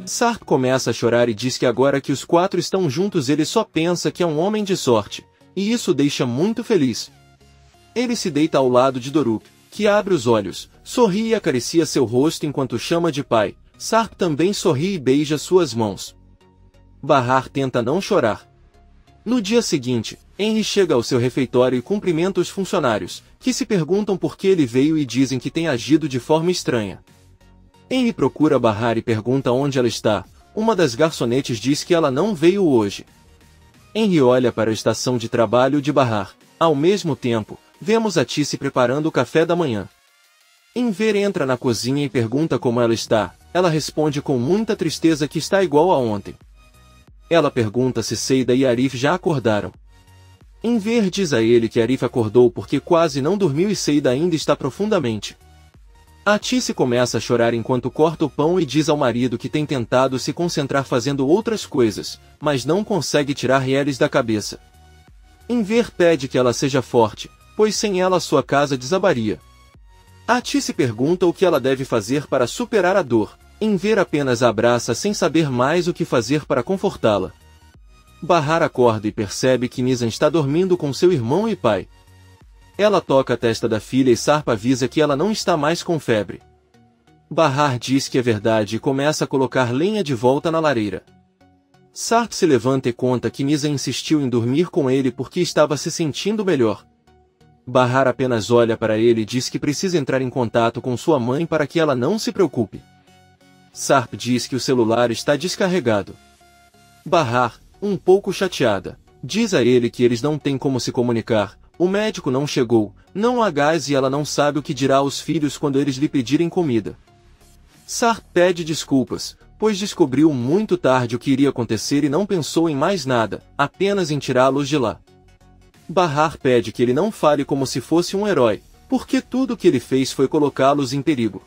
Sarp começa a chorar e diz que agora que os quatro estão juntos ele só pensa que é um homem de sorte, e isso o deixa muito feliz. Ele se deita ao lado de Doruk, que abre os olhos, sorri e acaricia seu rosto enquanto chama de pai. Sarp também sorri e beija suas mãos. Bahar tenta não chorar. No dia seguinte, Henry chega ao seu refeitório e cumprimenta os funcionários, que se perguntam por que ele veio e dizem que tem agido de forma estranha. Henry procura Bahar e pergunta onde ela está. Uma das garçonetes diz que ela não veio hoje. Henry olha para a estação de trabalho de Bahar. Ao mesmo tempo, vemos a Tice preparando o café da manhã. Enver entra na cozinha e pergunta como ela está. Ela responde com muita tristeza que está igual a ontem. Ela pergunta se Seida e Arif já acordaram. Enver diz a ele que Arif acordou porque quase não dormiu e Seida ainda está profundamente. A Tice começa a chorar enquanto corta o pão e diz ao marido que tem tentado se concentrar fazendo outras coisas, mas não consegue tirar Rieles da cabeça. Enver pede que ela seja forte, pois sem ela sua casa desabaria. A Tice pergunta o que ela deve fazer para superar a dor. Enver apenas a abraça sem saber mais o que fazer para confortá-la. Bahar acorda e percebe que Nizam está dormindo com seu irmão e pai. Ela toca a testa da filha e Sarp avisa que ela não está mais com febre. Bahar diz que é verdade e começa a colocar lenha de volta na lareira. Sarp se levanta e conta que Nizam insistiu em dormir com ele porque estava se sentindo melhor. Bahar apenas olha para ele e diz que precisa entrar em contato com sua mãe para que ela não se preocupe. Sarp diz que o celular está descarregado. Bahar, um pouco chateada, diz a ele que eles não têm como se comunicar. O médico não chegou, não há gás e ela não sabe o que dirá aos filhos quando eles lhe pedirem comida. Sarp pede desculpas, pois descobriu muito tarde o que iria acontecer e não pensou em mais nada, apenas em tirá-los de lá. Bahar pede que ele não fale como se fosse um herói, porque tudo o que ele fez foi colocá-los em perigo.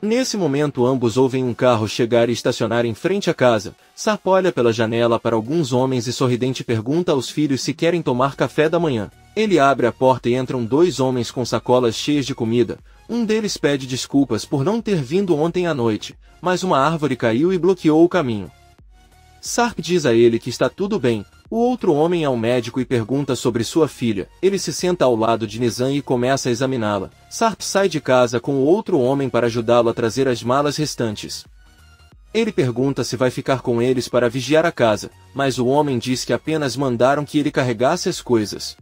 Nesse momento ambos ouvem um carro chegar e estacionar em frente à casa. Sarp olha pela janela para alguns homens e sorridente pergunta aos filhos se querem tomar café da manhã. Ele abre a porta e entram dois homens com sacolas cheias de comida. Um deles pede desculpas por não ter vindo ontem à noite, mas uma árvore caiu e bloqueou o caminho. Sarp diz a ele que está tudo bem. O outro homem é um médico e pergunta sobre sua filha. Ele se senta ao lado de Nizam e começa a examiná-la. Sarp sai de casa com o outro homem para ajudá-lo a trazer as malas restantes. Ele pergunta se vai ficar com eles para vigiar a casa, mas o homem diz que apenas mandaram que ele carregasse as coisas.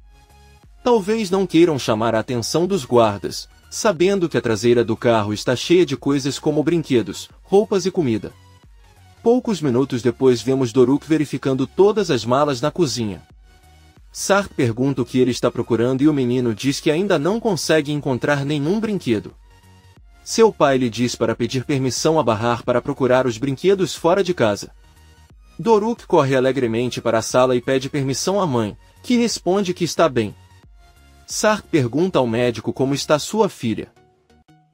Talvez não queiram chamar a atenção dos guardas, sabendo que a traseira do carro está cheia de coisas como brinquedos, roupas e comida. Poucos minutos depois vemos Doruk verificando todas as malas na cozinha. Sarp pergunta o que ele está procurando e o menino diz que ainda não consegue encontrar nenhum brinquedo. Seu pai lhe diz para pedir permissão a Bahar para procurar os brinquedos fora de casa. Doruk corre alegremente para a sala e pede permissão à mãe, que responde que está bem. Sarp pergunta ao médico como está sua filha.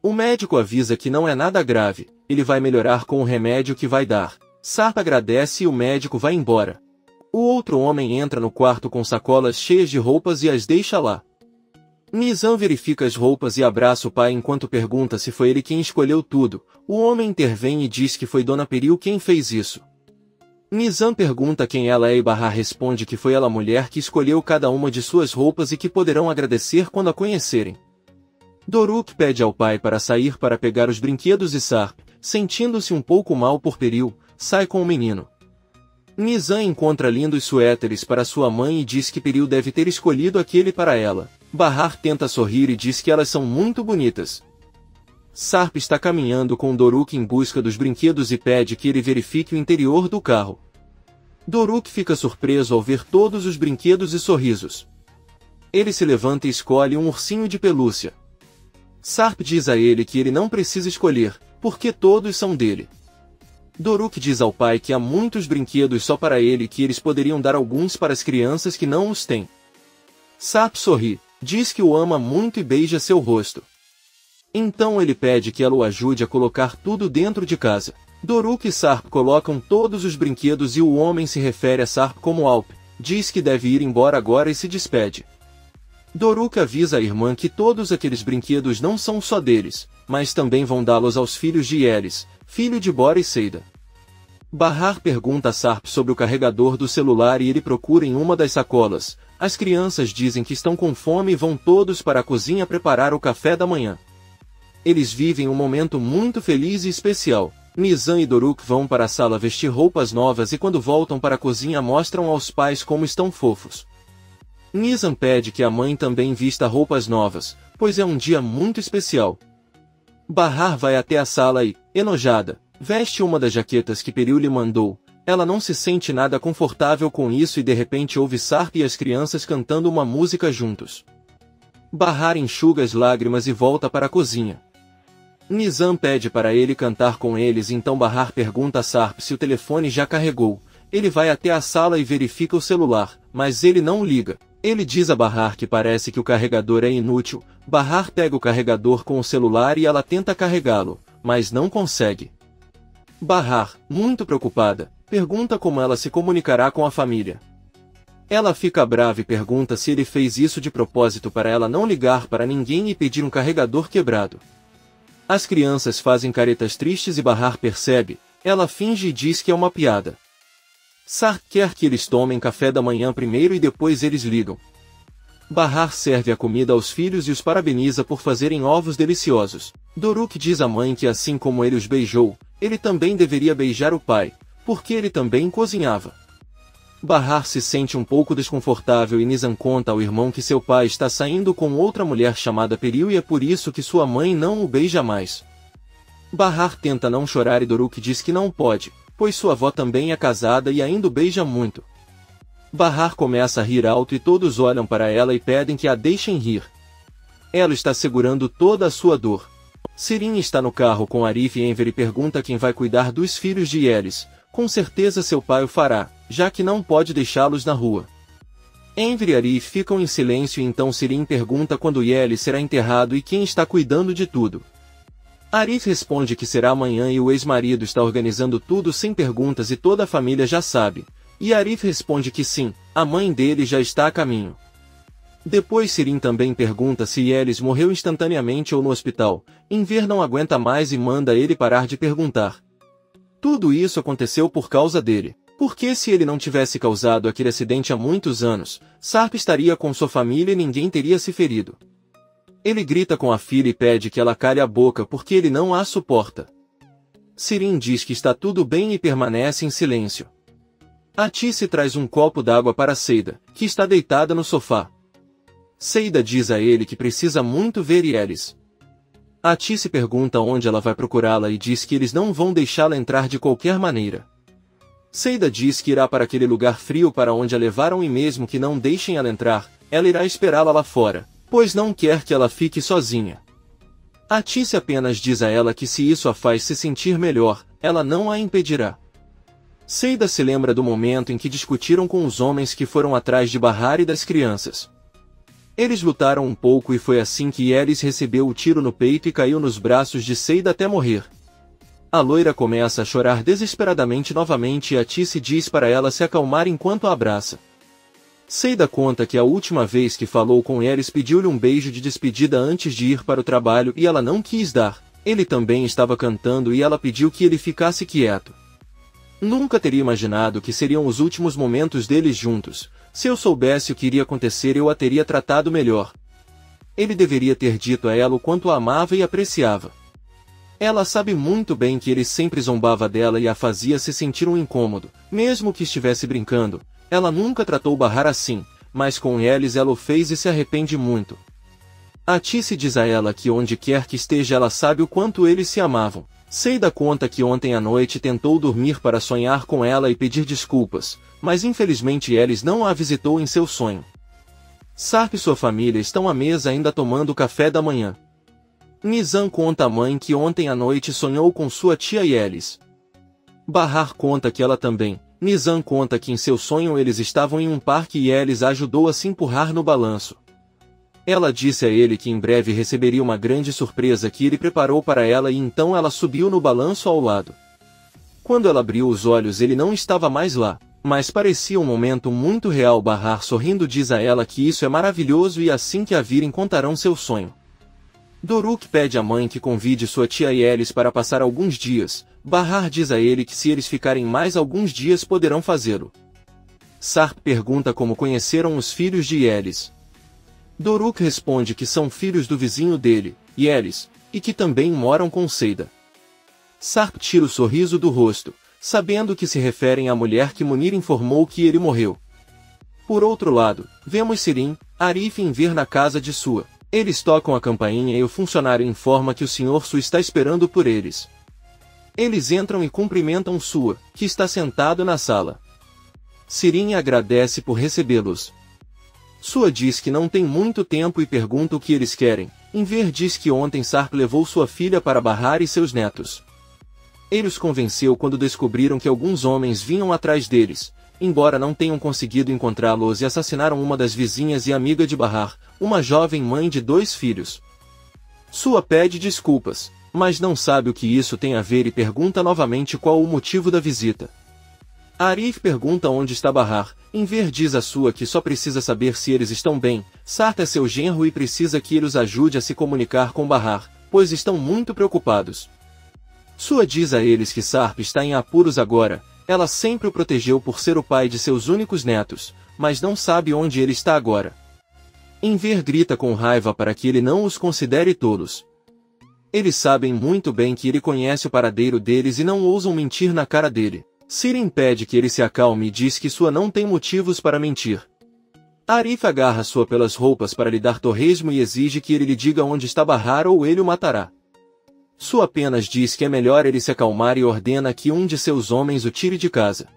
O médico avisa que não é nada grave, ele vai melhorar com o remédio que vai dar. Sarp agradece e o médico vai embora. O outro homem entra no quarto com sacolas cheias de roupas e as deixa lá. Nizam verifica as roupas e abraça o pai enquanto pergunta se foi ele quem escolheu tudo. O homem intervém e diz que foi Dona Peril quem fez isso. Nizam pergunta quem ela é e Bahar responde que foi ela a mulher que escolheu cada uma de suas roupas e que poderão agradecer quando a conhecerem. Doruk pede ao pai para sair para pegar os brinquedos e Sarp, sentindo-se um pouco mal por Peril, sai com o menino. Nizam encontra lindos suéteres para sua mãe e diz que Peril deve ter escolhido aquele para ela. Bahar tenta sorrir e diz que elas são muito bonitas. Sarp está caminhando com Doruk em busca dos brinquedos e pede que ele verifique o interior do carro. Doruk fica surpreso ao ver todos os brinquedos e sorrisos. Ele se levanta e escolhe um ursinho de pelúcia. Sarp diz a ele que ele não precisa escolher, porque todos são dele. Doruk diz ao pai que há muitos brinquedos só para ele e que eles poderiam dar alguns para as crianças que não os têm. Sarp sorri, diz que o ama muito e beija seu rosto. Então ele pede que ela o ajude a colocar tudo dentro de casa. Doruk e Sarp colocam todos os brinquedos e o homem se refere a Sarp como Alp, diz que deve ir embora agora e se despede. Doruk avisa a irmã que todos aqueles brinquedos não são só deles, mas também vão dá-los aos filhos de Yelis, filho de Bora e Seida. Bahar pergunta a Sarp sobre o carregador do celular e ele procura em uma das sacolas. As crianças dizem que estão com fome e vão todos para a cozinha preparar o café da manhã. Eles vivem um momento muito feliz e especial. Nizam e Doruk vão para a sala vestir roupas novas e quando voltam para a cozinha mostram aos pais como estão fofos. Nizam pede que a mãe também vista roupas novas, pois é um dia muito especial. Bahar vai até a sala e, enojada, veste uma das jaquetas que Peril lhe mandou. Ela não se sente nada confortável com isso e de repente ouve Sarp e as crianças cantando uma música juntos. Bahar enxuga as lágrimas e volta para a cozinha. Nizam pede para ele cantar com eles, então Bahar pergunta a Sarp se o telefone já carregou. Ele vai até a sala e verifica o celular, mas ele não liga. Ele diz a Bahar que parece que o carregador é inútil. Bahar pega o carregador com o celular e ela tenta carregá-lo, mas não consegue. Bahar, muito preocupada, pergunta como ela se comunicará com a família. Ela fica brava e pergunta se ele fez isso de propósito para ela não ligar para ninguém e pedir um carregador quebrado. As crianças fazem caretas tristes e Bahar percebe. Ela finge e diz que é uma piada. Sarp quer que eles tomem café da manhã primeiro e depois eles ligam. Bahar serve a comida aos filhos e os parabeniza por fazerem ovos deliciosos. Doruk diz à mãe que assim como ele os beijou, ele também deveria beijar o pai, porque ele também cozinhava. Bahar se sente um pouco desconfortável e Nizam conta ao irmão que seu pai está saindo com outra mulher chamada Peril e é por isso que sua mãe não o beija mais. Bahar tenta não chorar e Doruk diz que não pode, pois sua avó também é casada e ainda o beija muito. Bahar começa a rir alto e todos olham para ela e pedem que a deixem rir. Ela está segurando toda a sua dor. Sirin está no carro com Arif e Enver e pergunta quem vai cuidar dos filhos de Yelis. Com certeza seu pai o fará, já que não pode deixá-los na rua. Enver e Arif ficam em silêncio e então Sirin pergunta quando Yelis será enterrado e quem está cuidando de tudo. Arif responde que será amanhã e o ex-marido está organizando tudo sem perguntas e toda a família já sabe. E Arif responde que sim, a mãe dele já está a caminho. Depois Sirin também pergunta se Yelis morreu instantaneamente ou no hospital. Enver não aguenta mais e manda ele parar de perguntar. Tudo isso aconteceu por causa dele. Porque se ele não tivesse causado aquele acidente há muitos anos, Sarp estaria com sua família e ninguém teria se ferido. Ele grita com a filha e pede que ela cale a boca porque ele não a suporta. Sirin diz que está tudo bem e permanece em silêncio. Atice traz um copo d'água para Seida, que está deitada no sofá. Seida diz a ele que precisa muito ver Yelis. Atice pergunta onde ela vai procurá-la e diz que eles não vão deixá-la entrar de qualquer maneira. Seida diz que irá para aquele lugar frio para onde a levaram e mesmo que não deixem ela entrar, ela irá esperá-la lá fora, pois não quer que ela fique sozinha. Atice apenas diz a ela que se isso a faz se sentir melhor, ela não a impedirá. Seida se lembra do momento em que discutiram com os homens que foram atrás de Bahar e das crianças. Eles lutaram um pouco e foi assim que Yelis recebeu o tiro no peito e caiu nos braços de Seida até morrer. A loira começa a chorar desesperadamente novamente e Atice diz para ela se acalmar enquanto a abraça. Seida conta que a última vez que falou com Yelis pediu-lhe um beijo de despedida antes de ir para o trabalho e ela não quis dar. Ele também estava cantando e ela pediu que ele ficasse quieto. Nunca teria imaginado que seriam os últimos momentos deles juntos. Se eu soubesse o que iria acontecer eu a teria tratado melhor. Ele deveria ter dito a ela o quanto a amava e apreciava. Ela sabe muito bem que ele sempre zombava dela e a fazia se sentir um incômodo, mesmo que estivesse brincando. Ela nunca tratou Bahar assim, mas com Yelis ela o fez e se arrepende muito. Atice diz a ela que onde quer que esteja ela sabe o quanto eles se amavam. Seida conta que ontem à noite tentou dormir para sonhar com ela e pedir desculpas, mas infelizmente Yelis não a visitou em seu sonho. Sarp e sua família estão à mesa ainda tomando café da manhã. Nizam conta à mãe que ontem à noite sonhou com sua tia Yelis. Bahar conta que ela também. Nizam conta que em seu sonho eles estavam em um parque e Yelis a ajudou a se empurrar no balanço. Ela disse a ele que em breve receberia uma grande surpresa que ele preparou para ela e então ela subiu no balanço ao lado. Quando ela abriu os olhos ele não estava mais lá, mas parecia um momento muito real. Bahar sorrindo diz a ela que isso é maravilhoso e assim que a virem contarão seu sonho. Doruk pede à mãe que convide sua tia e Elis para passar alguns dias. Bahar diz a ele que se eles ficarem mais alguns dias poderão fazê-lo. Sarp pergunta como conheceram os filhos de Elis. Doruk responde que são filhos do vizinho dele, Elis, e que também moram com Seida. Sarp tira o sorriso do rosto, sabendo que se referem à mulher que Munir informou que ele morreu. Por outro lado, vemos Sirin, Arif e Enver na casa de Sua. Eles tocam a campainha e o funcionário informa que o Sr. Su está esperando por eles. Eles entram e cumprimentam Sua, que está sentado na sala. Sirin agradece por recebê-los. Sua diz que não tem muito tempo e pergunta o que eles querem. Enver diz que ontem Sarp levou sua filha para Bahar e seus netos. Ele os convenceu quando descobriram que alguns homens vinham atrás deles, embora não tenham conseguido encontrá-los, e assassinaram uma das vizinhas e amiga de Bahar, uma jovem mãe de 2 filhos. Sua pede desculpas, mas não sabe o que isso tem a ver e pergunta novamente qual o motivo da visita. Arif pergunta onde está Bahar. Enver diz a Sua que só precisa saber se eles estão bem. Sarp é seu genro e precisa que ele os ajude a se comunicar com Bahar, pois estão muito preocupados. Sua diz a eles que Sarp está em apuros agora. Ela sempre o protegeu por ser o pai de seus únicos netos, mas não sabe onde ele está agora. Enver grita com raiva para que ele não os considere tolos. Eles sabem muito bem que ele conhece o paradeiro deles e não ousam mentir na cara dele. Sirin pede que ele se acalme e diz que Sua não tem motivos para mentir. Arif agarra Sua pelas roupas para lhe dar torresmo e exige que ele lhe diga onde está Bahar ou ele o matará. Sua apenas diz que é melhor ele se acalmar e ordena que um de seus homens o tire de casa.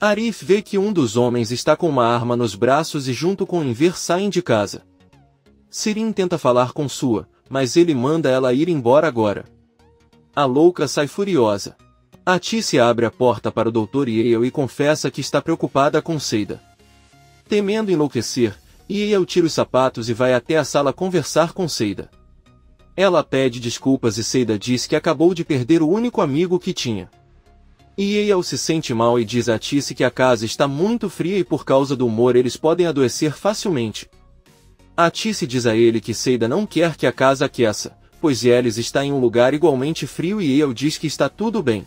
Arif vê que um dos homens está com uma arma nos braços e junto com Enver saem de casa. Sirin tenta falar com Sua, mas ele manda ela ir embora agora. A louca sai furiosa. Atice abre a porta para o Dr. Yale e confessa que está preocupada com Seida. Temendo enlouquecer, Yale tira os sapatos e vai até a sala conversar com Seida. Ela pede desculpas e Seida diz que acabou de perder o único amigo que tinha. Yale se sente mal e diz a Atice que a casa está muito fria e por causa do humor eles podem adoecer facilmente. Atice diz a ele que Seida não quer que a casa aqueça, pois Elis está em um lugar igualmente frio e Yale diz que está tudo bem.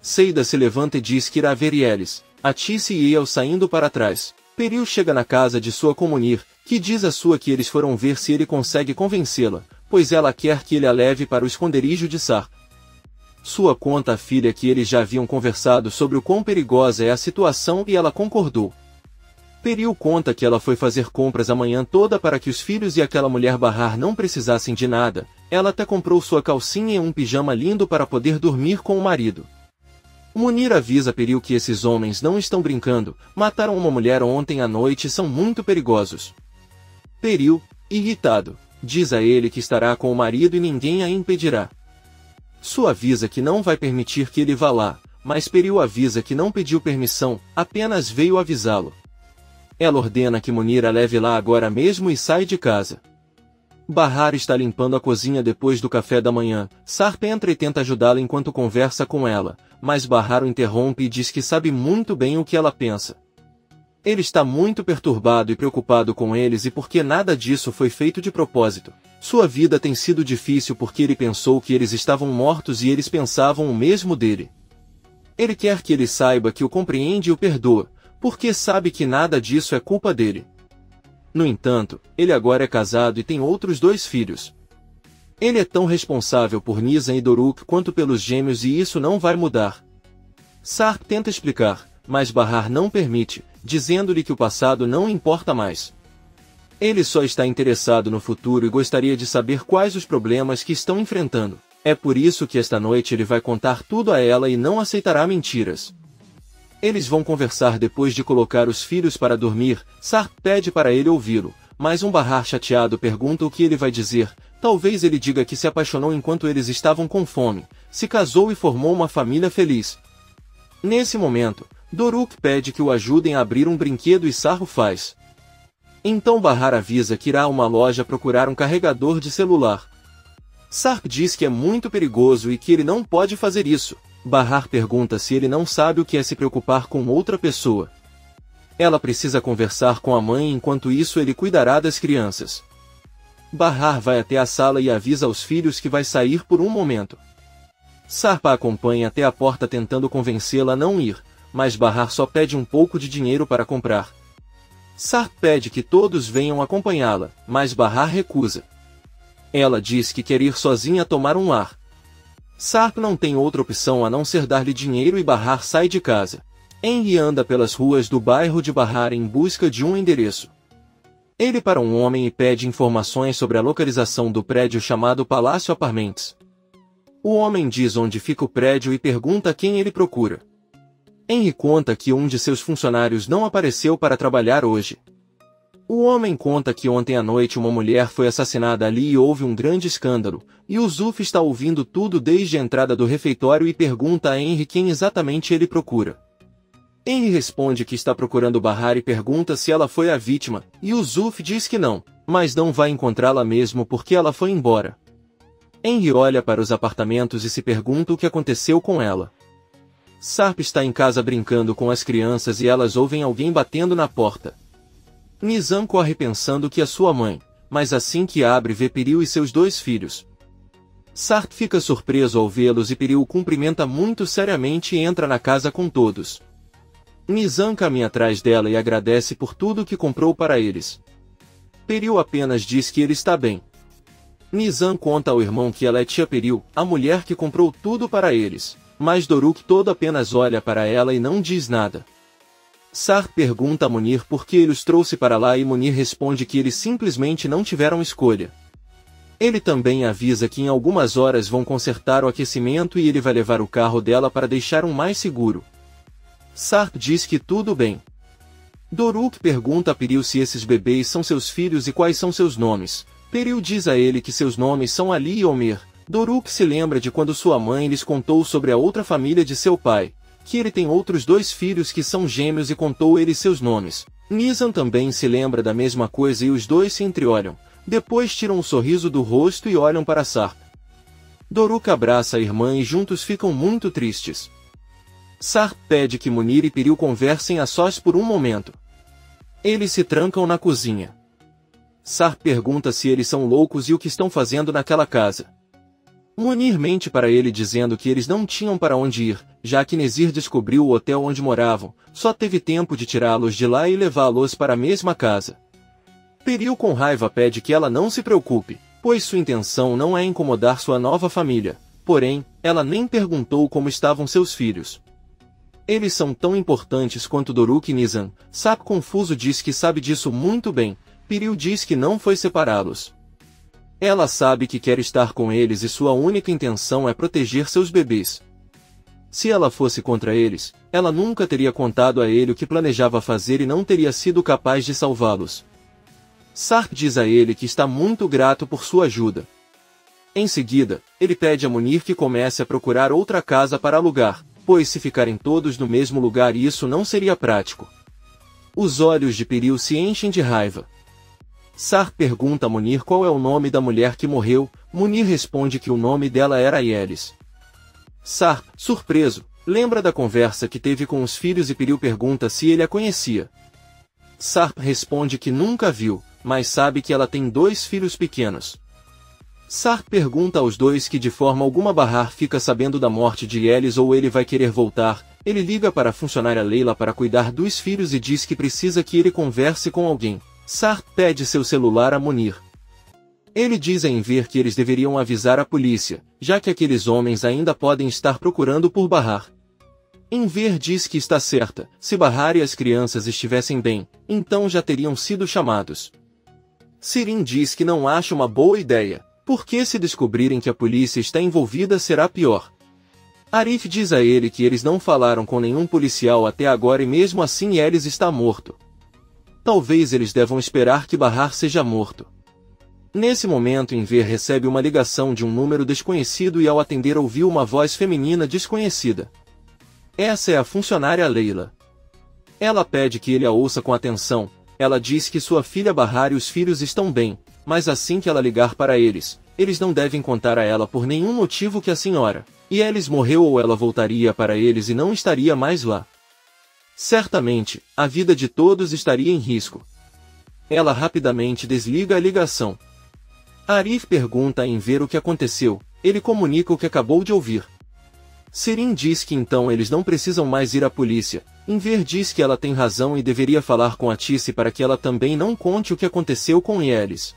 Seida se levanta e diz que irá ver Elis, Atice e Yale saindo para trás. Peril chega na casa de Sua com Munir, que diz a Sua que eles foram ver se ele consegue convencê-la, pois ela quer que ele a leve para o esconderijo de Sarp. Sua conta à filha que eles já haviam conversado sobre o quão perigosa é a situação e ela concordou. Peril conta que ela foi fazer compras a manhã toda para que os filhos e aquela mulher Bahar não precisassem de nada. Ela até comprou sua calcinha e um pijama lindo para poder dormir com o marido. Munir avisa Peril que esses homens não estão brincando, mataram uma mulher ontem à noite e são muito perigosos. Peril, irritado, diz a ele que estará com o marido e ninguém a impedirá. Sua avisa que não vai permitir que ele vá lá, mas Peril avisa que não pediu permissão, apenas veio avisá-lo. Ela ordena que Munir a leve lá agora mesmo e sai de casa. Bahar está limpando a cozinha depois do café da manhã. Sarp entra e tenta ajudá-la enquanto conversa com ela, mas Bahar o interrompe e diz que sabe muito bem o que ela pensa. Ele está muito perturbado e preocupado com eles e porque nada disso foi feito de propósito. Sua vida tem sido difícil porque ele pensou que eles estavam mortos e eles pensavam o mesmo dele. Ele quer que ele saiba que o compreende e o perdoa, porque sabe que nada disso é culpa dele. No entanto, ele agora é casado e tem outros 2 filhos. Ele é tão responsável por Nizam e Doruk quanto pelos gêmeos e isso não vai mudar. Sarp tenta explicar, mas Bahar não permite, dizendo-lhe que o passado não importa mais. Ele só está interessado no futuro e gostaria de saber quais os problemas que estão enfrentando. É por isso que esta noite ele vai contar tudo a ela e não aceitará mentiras. Eles vão conversar depois de colocar os filhos para dormir. Sarp pede para ele ouvi-lo, mas um Bahar chateado pergunta o que ele vai dizer. Talvez ele diga que se apaixonou enquanto eles estavam com fome, se casou e formou uma família feliz. Nesse momento, Doruk pede que o ajudem a abrir um brinquedo e Sarp faz. Então Bahar avisa que irá a uma loja procurar um carregador de celular. Sarp diz que é muito perigoso e que ele não pode fazer isso. Bahar pergunta se ele não sabe o que é se preocupar com outra pessoa. Ela precisa conversar com a mãe enquanto isso ele cuidará das crianças. Bahar vai até a sala e avisa aos filhos que vai sair por um momento. Sarp a acompanha até a porta tentando convencê-la a não ir, mas Bahar só pede um pouco de dinheiro para comprar. Sarp pede que todos venham acompanhá-la, mas Bahar recusa. Ela diz que quer ir sozinha tomar um ar. Sarp não tem outra opção a não ser dar-lhe dinheiro e Bahar sai de casa. Henry anda pelas ruas do bairro de Bahar em busca de um endereço. Ele para um homem e pede informações sobre a localização do prédio chamado Palácio Apartments. O homem diz onde fica o prédio e pergunta quem ele procura. Henry conta que um de seus funcionários não apareceu para trabalhar hoje. O homem conta que ontem à noite uma mulher foi assassinada ali e houve um grande escândalo, e o Zuf está ouvindo tudo desde a entrada do refeitório e pergunta a Henry quem exatamente ele procura. Henry responde que está procurando Bahar e pergunta se ela foi a vítima, e o Zuf diz que não, mas não vai encontrá-la mesmo porque ela foi embora. Henry olha para os apartamentos e se pergunta o que aconteceu com ela. Sarp está em casa brincando com as crianças e elas ouvem alguém batendo na porta. Nizam corre pensando que é sua mãe, mas assim que abre vê Piril e seus 2 filhos. Sarp fica surpreso ao vê-los e Piril o cumprimenta muito seriamente e entra na casa com todos. Nizam caminha atrás dela e agradece por tudo que comprou para eles. Piril apenas diz que ele está bem. Nizam conta ao irmão que ela é tia Piril, a mulher que comprou tudo para eles, mas Doruk todo apenas olha para ela e não diz nada. Sarp pergunta a Munir por que ele os trouxe para lá e Munir responde que eles simplesmente não tiveram escolha. Ele também avisa que em algumas horas vão consertar o aquecimento e ele vai levar o carro dela para deixar um mais seguro. Sarp diz que tudo bem. Doruk pergunta a Piril se esses bebês são seus filhos e quais são seus nomes. Piril diz a ele que seus nomes são Ali e Omer. Doruk se lembra de quando sua mãe lhes contou sobre a outra família de seu pai, que ele tem outros 2 filhos que são gêmeos e contou eles seus nomes. Nizam também se lembra da mesma coisa e os 2 se entreolham, depois tiram um sorriso do rosto e olham para Sarp. Doruk abraça a irmã e juntos ficam muito tristes. Sarp pede que Munir e Piril conversem a sós por um momento. Eles se trancam na cozinha. Sarp pergunta se eles são loucos e o que estão fazendo naquela casa. Munir mente para ele dizendo que eles não tinham para onde ir, já que Nezir descobriu o hotel onde moravam, só teve tempo de tirá-los de lá e levá-los para a mesma casa. Piril com raiva pede que ela não se preocupe, pois sua intenção não é incomodar sua nova família, porém, ela nem perguntou como estavam seus filhos. Eles são tão importantes quanto Doruk e Nizam. Sarp confuso diz que sabe disso muito bem. Piril diz que não foi separá-los. Ela sabe que quer estar com eles e sua única intenção é proteger seus bebês. Se ela fosse contra eles, ela nunca teria contado a ele o que planejava fazer e não teria sido capaz de salvá-los. Sarp diz a ele que está muito grato por sua ajuda. Em seguida, ele pede a Munir que comece a procurar outra casa para alugar, pois se ficarem todos no mesmo lugar isso não seria prático. Os olhos de Piril se enchem de raiva. Sarp pergunta a Munir qual é o nome da mulher que morreu. Munir responde que o nome dela era Yelis. Sarp, surpreso, lembra da conversa que teve com os filhos e Piril pergunta se ele a conhecia. Sarp responde que nunca viu, mas sabe que ela tem 2 filhos pequenos. Sarp pergunta aos 2 que de forma alguma Bahar fica sabendo da morte de Yelis ou ele vai querer voltar. Ele liga para a funcionária Leila para cuidar dos filhos e diz que precisa que ele converse com alguém. Sarp pede seu celular a Munir. Ele diz a Enver que eles deveriam avisar a polícia, já que aqueles homens ainda podem estar procurando por Bahar. Enver diz que está certa, se Bahar e as crianças estivessem bem, então já teriam sido chamados. Sirin diz que não acha uma boa ideia, porque se descobrirem que a polícia está envolvida será pior. Arif diz a ele que eles não falaram com nenhum policial até agora e mesmo assim Yelis está morto. Talvez eles devam esperar que Bahar seja morto. Nesse momento Enver recebe uma ligação de um número desconhecido e ao atender ouviu uma voz feminina desconhecida. Essa é a funcionária Leila. Ela pede que ele a ouça com atenção. Ela diz que sua filha Bahar e os filhos estão bem, mas assim que ela ligar para eles, eles não devem contar a ela por nenhum motivo que a senhora Yelis morreu ou ela voltaria para eles e não estaria mais lá. Certamente, a vida de todos estaria em risco. Ela rapidamente desliga a ligação. Arif pergunta a Enver o que aconteceu, ele comunica o que acabou de ouvir. Serin diz que então eles não precisam mais ir à polícia. Enver diz que ela tem razão e deveria falar com Atice para que ela também não conte o que aconteceu com eles.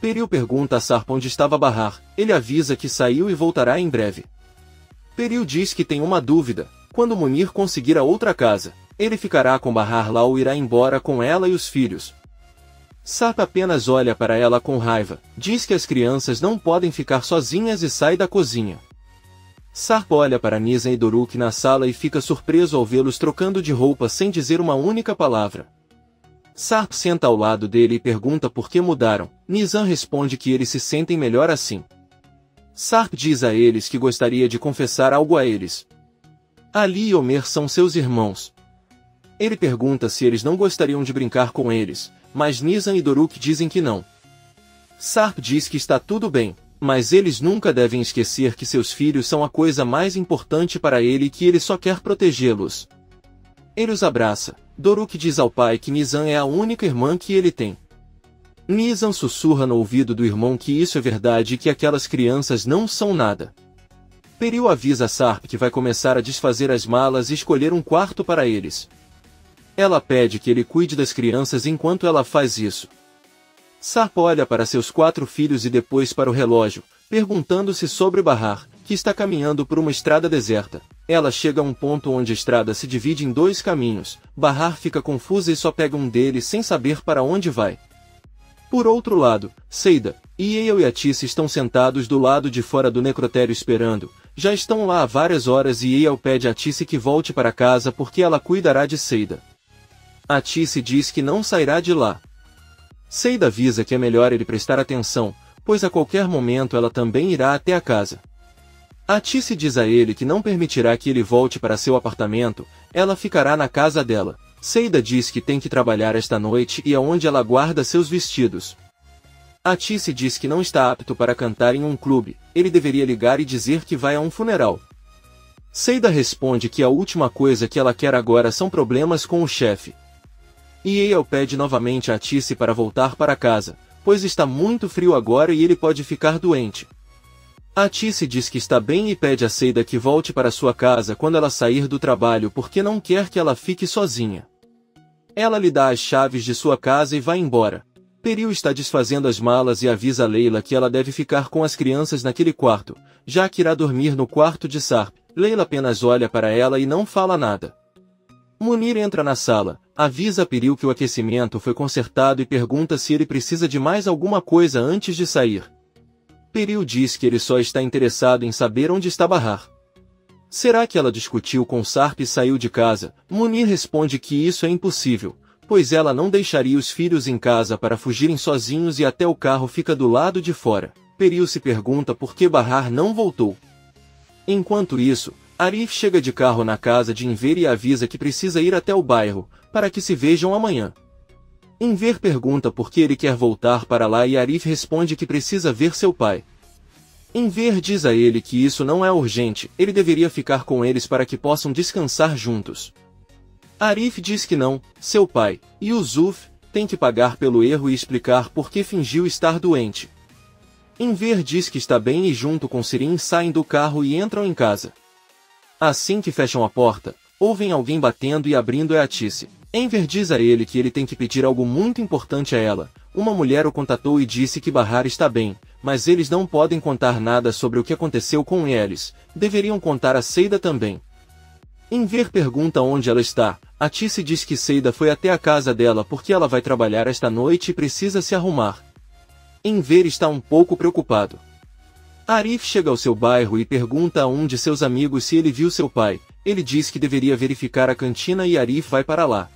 Peril pergunta a Sarp onde estava Bahar, ele avisa que saiu e voltará em breve. Peril diz que tem uma dúvida, quando Munir conseguir a outra casa, ele ficará com Bahar lá ou irá embora com ela e os filhos. Sarp apenas olha para ela com raiva, diz que as crianças não podem ficar sozinhas e sai da cozinha. Sarp olha para Nizam e Doruk na sala e fica surpreso ao vê-los trocando de roupa sem dizer uma única palavra. Sarp senta ao lado dele e pergunta por que mudaram. Nizam responde que eles se sentem melhor assim. Sarp diz a eles que gostaria de confessar algo a eles. Ali e Omer são seus irmãos. Ele pergunta se eles não gostariam de brincar com eles, mas Nizam e Doruk dizem que não. Sarp diz que está tudo bem, mas eles nunca devem esquecer que seus filhos são a coisa mais importante para ele e que ele só quer protegê-los. Ele os abraça. Doruk diz ao pai que Nizam é a única irmã que ele tem. Nizam sussurra no ouvido do irmão que isso é verdade e que aquelas crianças não são nada. Peril avisa Sarp que vai começar a desfazer as malas e escolher um quarto para eles. Ela pede que ele cuide das crianças enquanto ela faz isso. Sarp olha para seus 4 filhos e depois para o relógio, perguntando-se sobre Bahar, que está caminhando por uma estrada deserta. Ela chega a um ponto onde a estrada se divide em 2 caminhos. Bahar fica confusa e só pega um deles sem saber para onde vai. Por outro lado, Seida, Eiel e Atice estão sentados do lado de fora do necrotério esperando. Já estão lá há várias horas e Eiel pede a Atice que volte para casa porque ela cuidará de Seida. Atice diz que não sairá de lá. Seida avisa que é melhor ele prestar atenção, pois a qualquer momento ela também irá até a casa. Atice diz a ele que não permitirá que ele volte para seu apartamento, ela ficará na casa dela. Seida diz que tem que trabalhar esta noite e é onde ela guarda seus vestidos. Atice diz que não está apto para cantar em um clube, ele deveria ligar e dizer que vai a um funeral. Seida responde que a última coisa que ela quer agora são problemas com o chefe. Eiel pede novamente a Atice para voltar para casa, pois está muito frio agora e ele pode ficar doente. Atice diz que está bem e pede a Seida que volte para sua casa quando ela sair do trabalho porque não quer que ela fique sozinha. Ela lhe dá as chaves de sua casa e vai embora. Peril está desfazendo as malas e avisa a Leila que ela deve ficar com as crianças naquele quarto, já que irá dormir no quarto de Sarp. Leila apenas olha para ela e não fala nada. Munir entra na sala, avisa a Peril que o aquecimento foi consertado e pergunta se ele precisa de mais alguma coisa antes de sair. Peril diz que ele só está interessado em saber onde está Bahar. Será que ela discutiu com Sarp e saiu de casa? Munir responde que isso é impossível, pois ela não deixaria os filhos em casa para fugirem sozinhos e até o carro fica do lado de fora. Peril se pergunta por que Bahar não voltou. Enquanto isso, Arif chega de carro na casa de Enver e avisa que precisa ir até o bairro, para que se vejam amanhã. Enver pergunta por que ele quer voltar para lá e Arif responde que precisa ver seu pai. Enver diz a ele que isso não é urgente, ele deveria ficar com eles para que possam descansar juntos. Arif diz que não, seu pai, e Yusuf, tem que pagar pelo erro e explicar por que fingiu estar doente. Enver diz que está bem e junto com Serin saem do carro e entram em casa. Assim que fecham a porta, ouvem alguém batendo e abrindo é Atice. Enver diz a ele que ele tem que pedir algo muito importante a ela. Uma mulher o contatou e disse que Bahar está bem, mas eles não podem contar nada sobre o que aconteceu com eles. Deveriam contar a Seida também. Enver pergunta onde ela está. Atice diz que Seida foi até a casa dela porque ela vai trabalhar esta noite e precisa se arrumar. Enver está um pouco preocupado. Arif chega ao seu bairro e pergunta a um de seus amigos se ele viu seu pai. Ele diz que deveria verificar a cantina e Arif vai para lá.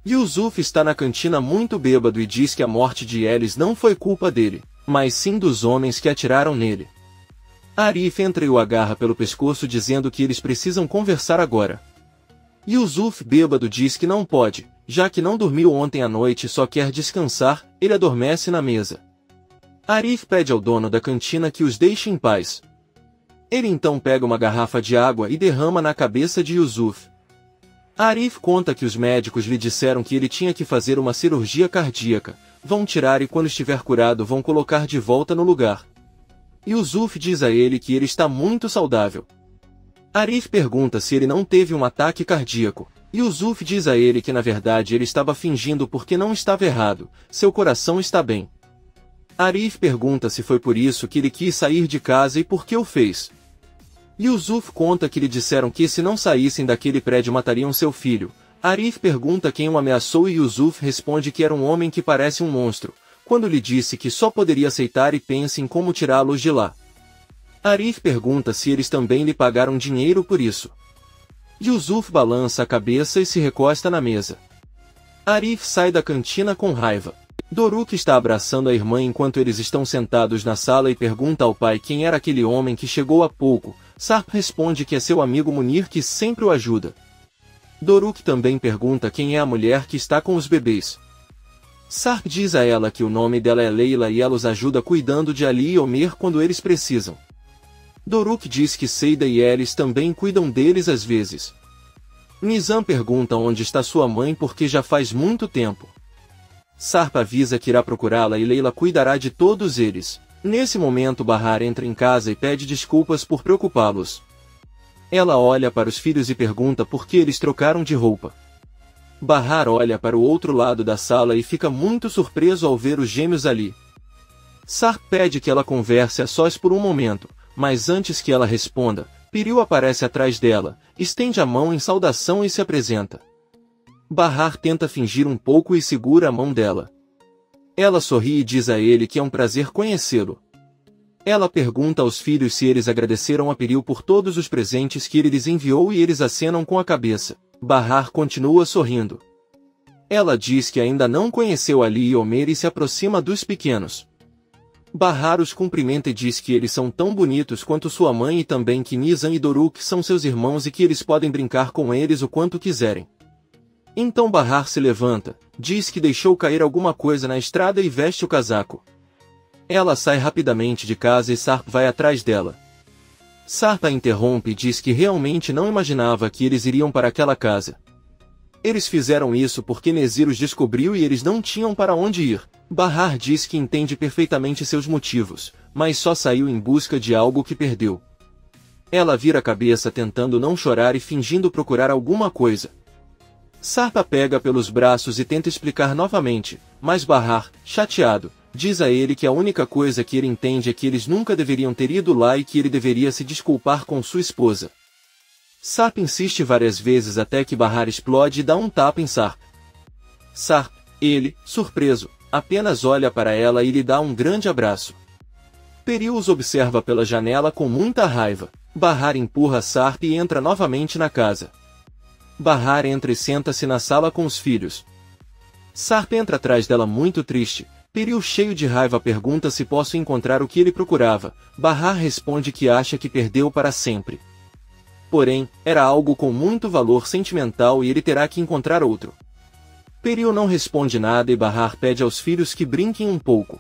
Yusuf está na cantina muito bêbado e diz que a morte de Elis não foi culpa dele, mas sim dos homens que atiraram nele. Arif entra e o agarra pelo pescoço dizendo que eles precisam conversar agora. Yusuf bêbado diz que não pode, já que não dormiu ontem à noite e só quer descansar, ele adormece na mesa. Arif pede ao dono da cantina que os deixe em paz. Ele então pega uma garrafa de água e derrama na cabeça de Yusuf. Arif conta que os médicos lhe disseram que ele tinha que fazer uma cirurgia cardíaca, vão tirar e quando estiver curado vão colocar de volta no lugar. Yusuf diz a ele que ele está muito saudável. Arif pergunta se ele não teve um ataque cardíaco. Yusuf diz a ele que na verdade ele estava fingindo porque não estava errado, seu coração está bem. Arif pergunta se foi por isso que ele quis sair de casa e por que o fez. Yusuf conta que lhe disseram que se não saíssem daquele prédio matariam seu filho. Arif pergunta quem o ameaçou e Yusuf responde que era um homem que parece um monstro, quando lhe disse que só poderia aceitar e pensa em como tirá-los de lá. Arif pergunta se eles também lhe pagaram dinheiro por isso. Yusuf balança a cabeça e se recosta na mesa. Arif sai da cantina com raiva. Doruk está abraçando a irmã enquanto eles estão sentados na sala e pergunta ao pai quem era aquele homem que chegou há pouco. Sarp responde que é seu amigo Munir que sempre o ajuda. Doruk também pergunta quem é a mulher que está com os bebês. Sarp diz a ela que o nome dela é Leila e ela os ajuda cuidando de Ali e Omer quando eles precisam. Doruk diz que Seida e Elis também cuidam deles às vezes. Nizam pergunta onde está sua mãe porque já faz muito tempo. Sarp avisa que irá procurá-la e Leila cuidará de todos eles. Nesse momento Bahar entra em casa e pede desculpas por preocupá-los. Ela olha para os filhos e pergunta por que eles trocaram de roupa. Bahar olha para o outro lado da sala e fica muito surpreso ao ver os gêmeos ali. Sarp pede que ela converse a sós por um momento, mas antes que ela responda, Piril aparece atrás dela, estende a mão em saudação e se apresenta. Bahar tenta fingir um pouco e segura a mão dela. Ela sorri e diz a ele que é um prazer conhecê-lo. Ela pergunta aos filhos se eles agradeceram a Piril por todos os presentes que ele lhes enviou e eles acenam com a cabeça. Bahar continua sorrindo. Ela diz que ainda não conheceu Ali e Omer e se aproxima dos pequenos. Bahar os cumprimenta e diz que eles são tão bonitos quanto sua mãe e também que Nizam e Doruk são seus irmãos e que eles podem brincar com eles o quanto quiserem. Então Bahar se levanta, diz que deixou cair alguma coisa na estrada e veste o casaco. Ela sai rapidamente de casa e Sarp vai atrás dela. Sarp a interrompe e diz que realmente não imaginava que eles iriam para aquela casa. Eles fizeram isso porque Nezir os descobriu e eles não tinham para onde ir. Bahar diz que entende perfeitamente seus motivos, mas só saiu em busca de algo que perdeu. Ela vira a cabeça tentando não chorar e fingindo procurar alguma coisa. Sarp a pega pelos braços e tenta explicar novamente, mas Bahar, chateado, diz a ele que a única coisa que ele entende é que eles nunca deveriam ter ido lá e que ele deveria se desculpar com sua esposa. Sarp insiste várias vezes até que Bahar explode e dá um tapa em Sarp. Sarp, ele, surpreso, apenas olha para ela e lhe dá um grande abraço. Piril os observa pela janela com muita raiva. Bahar empurra Sarp e entra novamente na casa. Bahar entra e senta-se na sala com os filhos. Sarp entra atrás dela muito triste. Piril, cheio de raiva, pergunta se posso encontrar o que ele procurava. Bahar responde que acha que perdeu para sempre. Porém, era algo com muito valor sentimental e ele terá que encontrar outro. Piril não responde nada e Bahar pede aos filhos que brinquem um pouco.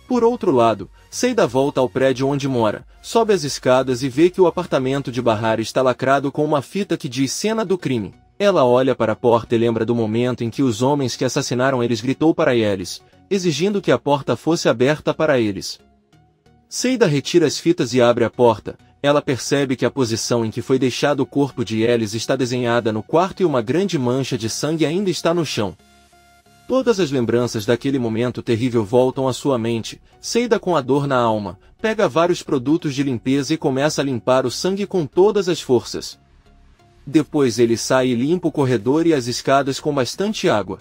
Por outro lado, Seida volta ao prédio onde mora, sobe as escadas e vê que o apartamento de Bahar está lacrado com uma fita que diz cena do crime. Ela olha para a porta e lembra do momento em que os homens que assassinaram eles gritou para eles, exigindo que a porta fosse aberta para eles. Seida retira as fitas e abre a porta. Ela percebe que a posição em que foi deixado o corpo de Elis está desenhada no quarto e uma grande mancha de sangue ainda está no chão. Todas as lembranças daquele momento terrível voltam à sua mente. Seida, com a dor na alma, pega vários produtos de limpeza e começa a limpar o sangue com todas as forças. Depois ele sai e limpa o corredor e as escadas com bastante água.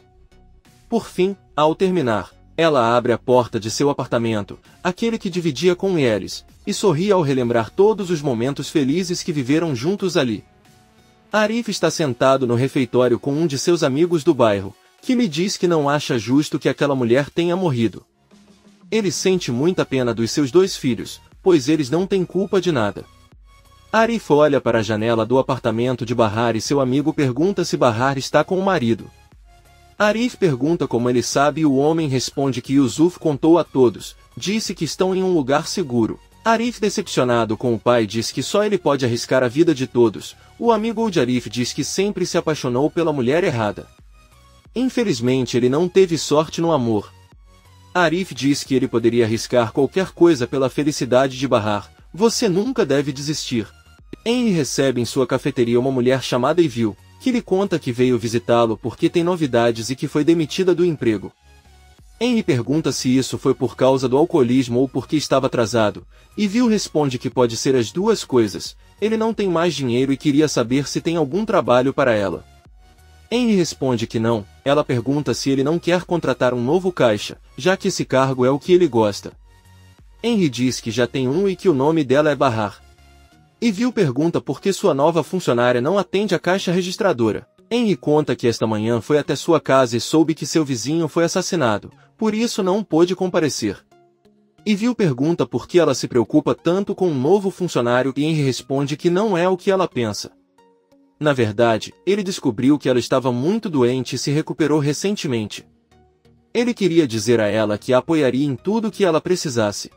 Por fim, ao terminar, ela abre a porta de seu apartamento, aquele que dividia com Elis, e sorri ao relembrar todos os momentos felizes que viveram juntos ali. Arif está sentado no refeitório com um de seus amigos do bairro, que lhe diz que não acha justo que aquela mulher tenha morrido. Ele sente muita pena dos seus dois filhos, pois eles não têm culpa de nada. Arif olha para a janela do apartamento de Bahar e seu amigo pergunta se Bahar está com o marido. Arif pergunta como ele sabe e o homem responde que Yusuf contou a todos, disse que estão em um lugar seguro. Arif, decepcionado com o pai, diz que só ele pode arriscar a vida de todos. O amigo de Arif diz que sempre se apaixonou pela mulher errada. Infelizmente ele não teve sorte no amor. Arif diz que ele poderia arriscar qualquer coisa pela felicidade de Bahar. Você nunca deve desistir. Henry recebe em sua cafeteria uma mulher chamada Evil, que lhe conta que veio visitá-lo porque tem novidades e que foi demitida do emprego. Henry pergunta se isso foi por causa do alcoolismo ou porque estava atrasado. Evil responde que pode ser as duas coisas. Ele não tem mais dinheiro e queria saber se tem algum trabalho para ela. Henry responde que não. Ela pergunta se ele não quer contratar um novo caixa, já que esse cargo é o que ele gosta. Henry diz que já tem um e que o nome dela é Bahar. Evil pergunta por que sua nova funcionária não atende a caixa registradora. Henry conta que esta manhã foi até sua casa e soube que seu vizinho foi assassinado, por isso não pôde comparecer. Evil pergunta por que ela se preocupa tanto com um novo funcionário e Henry responde que não é o que ela pensa. Na verdade, ele descobriu que ela estava muito doente e se recuperou recentemente. Ele queria dizer a ela que a apoiaria em tudo que ela precisasse.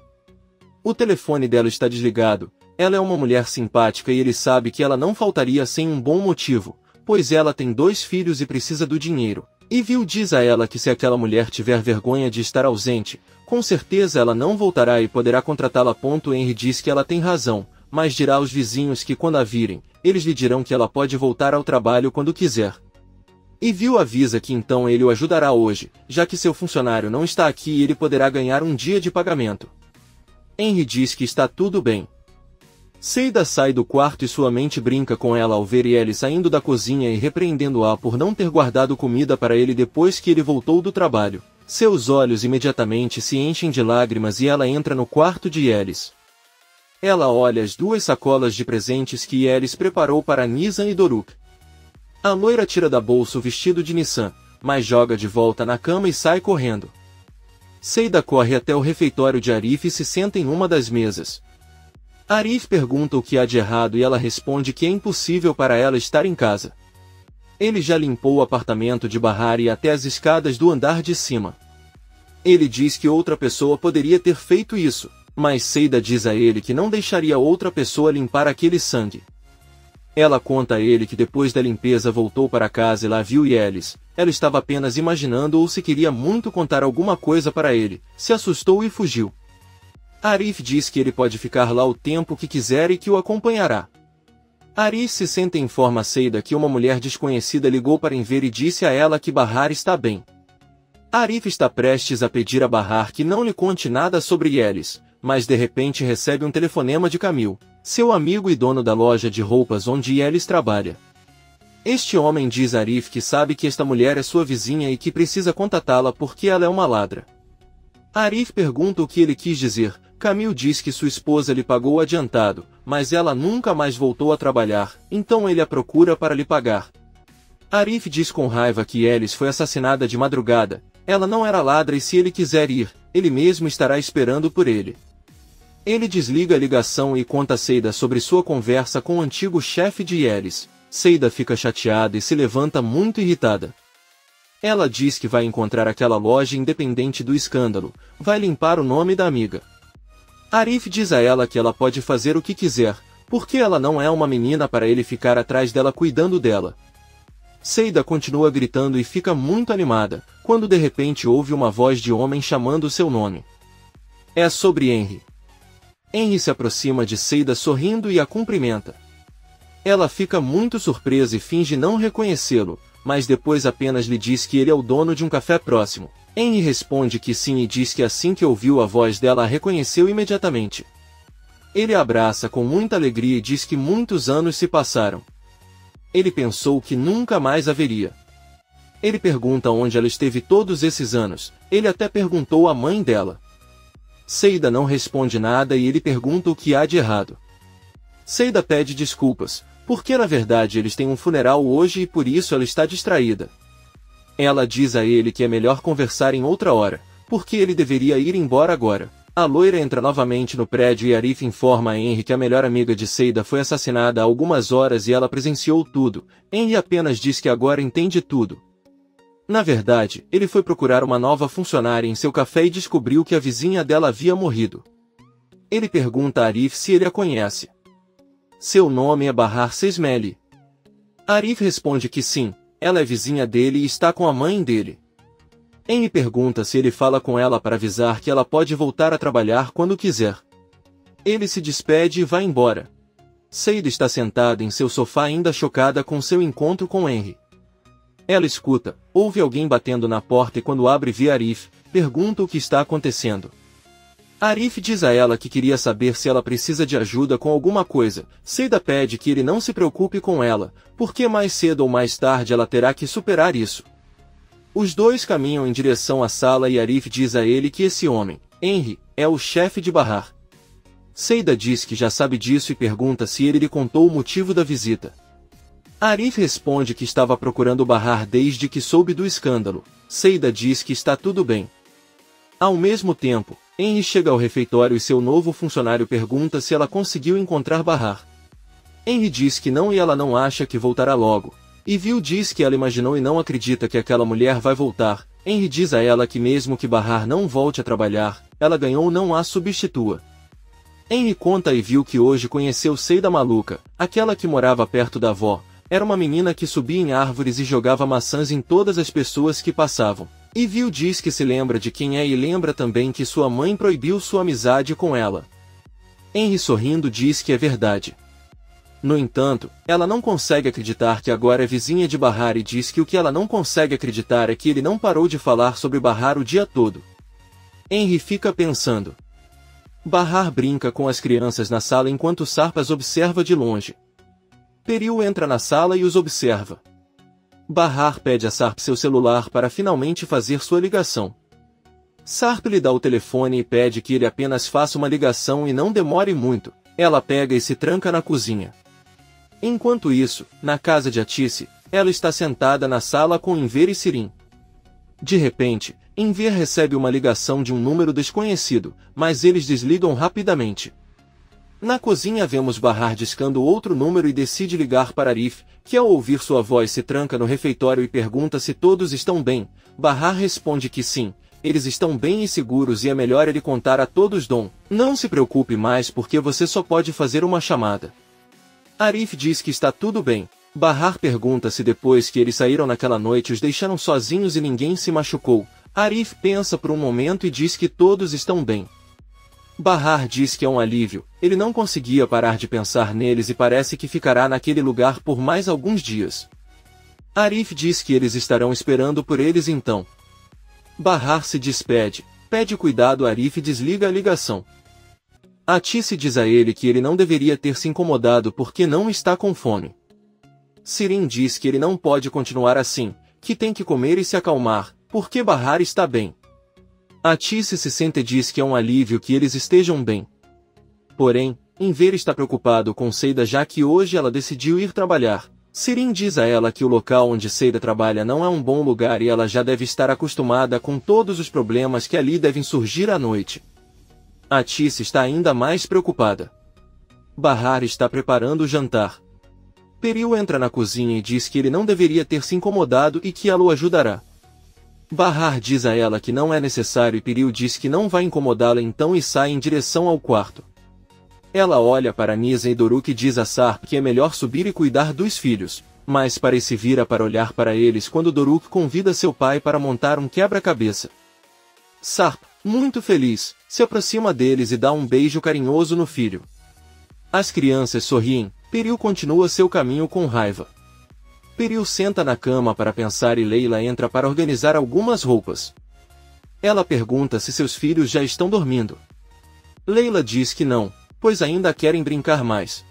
O telefone dela está desligado. Ela é uma mulher simpática e ele sabe que ela não faltaria sem um bom motivo, pois ela tem 2 filhos e precisa do dinheiro. Evil diz a ela que se aquela mulher tiver vergonha de estar ausente, com certeza ela não voltará e poderá contratá-la. Henry diz que ela tem razão, mas dirá aos vizinhos que quando a virem, eles lhe dirão que ela pode voltar ao trabalho quando quiser. Evil avisa que então ele o ajudará hoje, já que seu funcionário não está aqui e ele poderá ganhar um dia de pagamento. Henry diz que está tudo bem. Seida sai do quarto e sua mente brinca com ela ao ver ele saindo da cozinha e repreendendo-a por não ter guardado comida para ele depois que ele voltou do trabalho. Seus olhos imediatamente se enchem de lágrimas e ela entra no quarto de Yelis. Ela olha as 2 sacolas de presentes que Yelis preparou para Nisan e Doruk. A loira tira da bolsa o vestido de Nissan, mas joga de volta na cama e sai correndo. Seida corre até o refeitório de Arif e se senta em uma das mesas. Arif pergunta o que há de errado e ela responde que é impossível para ela estar em casa. Ele já limpou o apartamento de Bahar e até as escadas do andar de cima. Ele diz que outra pessoa poderia ter feito isso, mas Seida diz a ele que não deixaria outra pessoa limpar aquele sangue. Ela conta a ele que depois da limpeza voltou para casa e lá viu Yelis. Ela estava apenas imaginando ou se queria muito contar alguma coisa para ele, se assustou e fugiu. Arif diz que ele pode ficar lá o tempo que quiser e que o acompanhará. Arif se senta e informa a Seida que uma mulher desconhecida ligou para ver e disse a ela que Bahar está bem. Arif está prestes a pedir a Bahar que não lhe conte nada sobre Yelis, mas de repente recebe um telefonema de Camil, seu amigo e dono da loja de roupas onde Yelis trabalha. Este homem diz a Arif que sabe que esta mulher é sua vizinha e que precisa contatá-la porque ela é uma ladra. Arif pergunta o que ele quis dizer. Camil diz que sua esposa lhe pagou adiantado, mas ela nunca mais voltou a trabalhar, então ele a procura para lhe pagar. Arif diz com raiva que Yelis foi assassinada de madrugada. Ela não era ladra e se ele quiser ir, ele mesmo estará esperando por ele. Ele desliga a ligação e conta a Seida sobre sua conversa com o antigo chefe de Yelis. Seida fica chateada e se levanta muito irritada. Ela diz que vai encontrar aquela loja independente do escândalo, vai limpar o nome da amiga. Arif diz a ela que ela pode fazer o que quiser, porque ela não é uma menina para ele ficar atrás dela cuidando dela. Seida continua gritando e fica muito animada, quando de repente ouve uma voz de homem chamando seu nome. É sobre Henry. Henry se aproxima de Seida sorrindo e a cumprimenta. Ela fica muito surpresa e finge não reconhecê-lo, mas depois apenas lhe diz que ele é o dono de um café próximo. Henry responde que sim e diz que assim que ouviu a voz dela a reconheceu imediatamente. Ele a abraça com muita alegria e diz que muitos anos se passaram. Ele pensou que nunca mais a veria. Ele pergunta onde ela esteve todos esses anos. Ele até perguntou à mãe dela. Seida não responde nada e ele pergunta o que há de errado. Seida pede desculpas, porque na verdade eles têm um funeral hoje e por isso ela está distraída. Ela diz a ele que é melhor conversar em outra hora, porque ele deveria ir embora agora. A loira entra novamente no prédio e Arif informa a Henry que a melhor amiga de Seida foi assassinada há algumas horas e ela presenciou tudo. Henry apenas diz que agora entende tudo. Na verdade, ele foi procurar uma nova funcionária em seu café e descobriu que a vizinha dela havia morrido. Ele pergunta a Arif se ele a conhece. Seu nome é Bahar Sesmeli. Arif responde que sim, ela é vizinha dele e está com a mãe dele. Henry pergunta se ele fala com ela para avisar que ela pode voltar a trabalhar quando quiser. Ele se despede e vai embora. Seida está sentada em seu sofá ainda chocada com seu encontro com Henry. Ela escuta, ouve alguém batendo na porta e quando abre vê Arif, pergunta o que está acontecendo. Arif diz a ela que queria saber se ela precisa de ajuda com alguma coisa. Seida pede que ele não se preocupe com ela, porque mais cedo ou mais tarde ela terá que superar isso. Os dois caminham em direção à sala e Arif diz a ele que esse homem, Henry, é o chefe de Bahar. Seida diz que já sabe disso e pergunta se ele lhe contou o motivo da visita. Arif responde que estava procurando Bahar desde que soube do escândalo. Seida diz que está tudo bem. Ao mesmo tempo, Henry chega ao refeitório e seu novo funcionário pergunta se ela conseguiu encontrar Bahar. Henry diz que não e ela não acha que voltará logo. Ivil diz que ela imaginou e não acredita que aquela mulher vai voltar. Henry diz a ela que mesmo que Bahar não volte a trabalhar, ela ganhou não a substitua. Henry conta a Ivil que hoje conheceu Seida maluca, aquela que morava perto da avó. Era uma menina que subia em árvores e jogava maçãs em todas as pessoas que passavam. Ivil diz que se lembra de quem é e lembra também que sua mãe proibiu sua amizade com ela. Henry sorrindo diz que é verdade. No entanto, ela não consegue acreditar que agora é vizinha de Bahar e diz que o que ela não consegue acreditar é que ele não parou de falar sobre Bahar o dia todo. Henry fica pensando. Bahar brinca com as crianças na sala enquanto Sarp as observa de longe. Peril entra na sala e os observa. Bahar pede a Sarp seu celular para finalmente fazer sua ligação. Sarp lhe dá o telefone e pede que ele apenas faça uma ligação e não demore muito. Ela pega e se tranca na cozinha. Enquanto isso, na casa de Atice, ela está sentada na sala com Enver e Sirin. De repente, Enver recebe uma ligação de um número desconhecido, mas eles desligam rapidamente. Na cozinha vemos Bahar discando outro número e decide ligar para Arif, que ao ouvir sua voz se tranca no refeitório e pergunta se todos estão bem. Bahar responde que sim, eles estão bem e seguros e é melhor ele contar a todos Dom. Não se preocupe mais porque você só pode fazer uma chamada. Arif diz que está tudo bem. Bahar pergunta se depois que eles saíram naquela noite os deixaram sozinhos e ninguém se machucou. Arif pensa por um momento e diz que todos estão bem. Bahar diz que é um alívio, ele não conseguia parar de pensar neles e parece que ficará naquele lugar por mais alguns dias. Arif diz que eles estarão esperando por eles então. Bahar se despede, pede cuidado a Arif e desliga a ligação. Atice diz a ele que ele não deveria ter se incomodado porque não está com fome. Sirin diz que ele não pode continuar assim, que tem que comer e se acalmar, porque Bahar está bem. Atice se sente e diz que é um alívio que eles estejam bem. Porém, Enver está preocupado com Seida já que hoje ela decidiu ir trabalhar. Sirin diz a ela que o local onde Seida trabalha não é um bom lugar e ela já deve estar acostumada com todos os problemas que ali devem surgir à noite. Atice está ainda mais preocupada. Bahar está preparando o jantar. Peril entra na cozinha e diz que ele não deveria ter se incomodado e que ela o ajudará. Bahar diz a ela que não é necessário e Peril diz que não vai incomodá-la então e sai em direção ao quarto. Ela olha para Nisa e Doruk e diz a Sarp que é melhor subir e cuidar dos filhos, mas Pare se vira para olhar para eles quando Doruk convida seu pai para montar um quebra-cabeça. Sarp, muito feliz, se aproxima deles e dá um beijo carinhoso no filho. As crianças sorriem, Peril continua seu caminho com raiva. Peril senta na cama para pensar e Leila entra para organizar algumas roupas. Ela pergunta se seus filhos já estão dormindo. Leila diz que não, pois ainda querem brincar mais.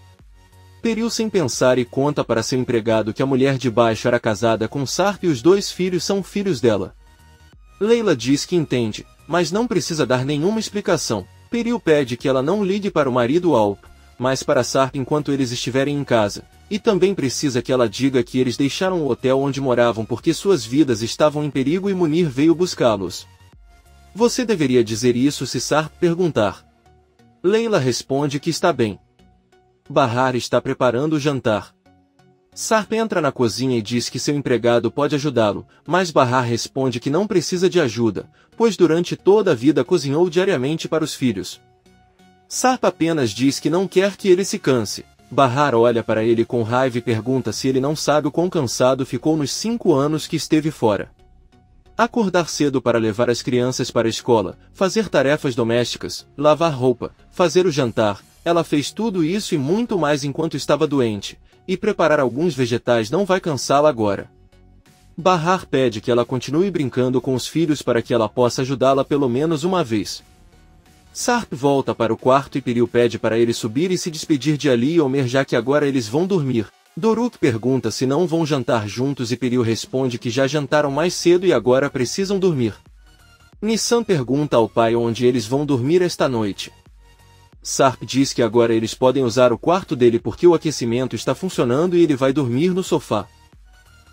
Peril sem pensar e conta para seu empregado que a mulher de baixo era casada com Sarp e os dois filhos são filhos dela. Leila diz que entende, mas não precisa dar nenhuma explicação. Peril pede que ela não ligue para o marido Alp, mas para Sarp enquanto eles estiverem em casa. E também precisa que ela diga que eles deixaram o hotel onde moravam porque suas vidas estavam em perigo e Munir veio buscá-los. Você deveria dizer isso se Sarp perguntar. Leila responde que está bem. Bahar está preparando o jantar. Sarp entra na cozinha e diz que seu empregado pode ajudá-lo, mas Bahar responde que não precisa de ajuda, pois durante toda a vida cozinhou diariamente para os filhos. Sarp apenas diz que não quer que ele se canse. Bahar olha para ele com raiva e pergunta se ele não sabe o quão cansado ficou nos 5 anos que esteve fora. Acordar cedo para levar as crianças para a escola, fazer tarefas domésticas, lavar roupa, fazer o jantar. Ela fez tudo isso e muito mais enquanto estava doente, e preparar alguns vegetais não vai cansá-la agora. Bahar pede que ela continue brincando com os filhos para que ela possa ajudá-la pelo menos uma vez. Sarp volta para o quarto e Piril pede para ele subir e se despedir de Ali e Omer já que agora eles vão dormir. Doruk pergunta se não vão jantar juntos e Piril responde que já jantaram mais cedo e agora precisam dormir. Nissan pergunta ao pai onde eles vão dormir esta noite. Sarp diz que agora eles podem usar o quarto dele porque o aquecimento está funcionando e ele vai dormir no sofá.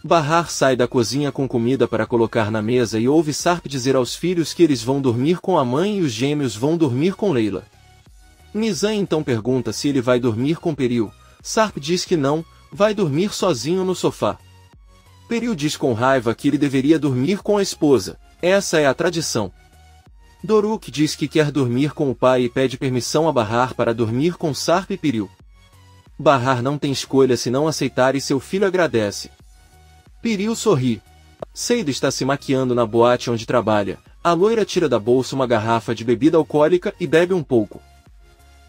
Bahar sai da cozinha com comida para colocar na mesa e ouve Sarp dizer aos filhos que eles vão dormir com a mãe e os gêmeos vão dormir com Leila. Nizam então pergunta se ele vai dormir com Piril. Sarp diz que não, vai dormir sozinho no sofá. Piril diz com raiva que ele deveria dormir com a esposa, essa é a tradição. Doruk diz que quer dormir com o pai e pede permissão a Bahar para dormir com Sarp e Piril. Bahar não tem escolha senão aceitar e seu filho agradece. Piril sorri. Seida está se maquiando na boate onde trabalha. A loira tira da bolsa uma garrafa de bebida alcoólica e bebe um pouco.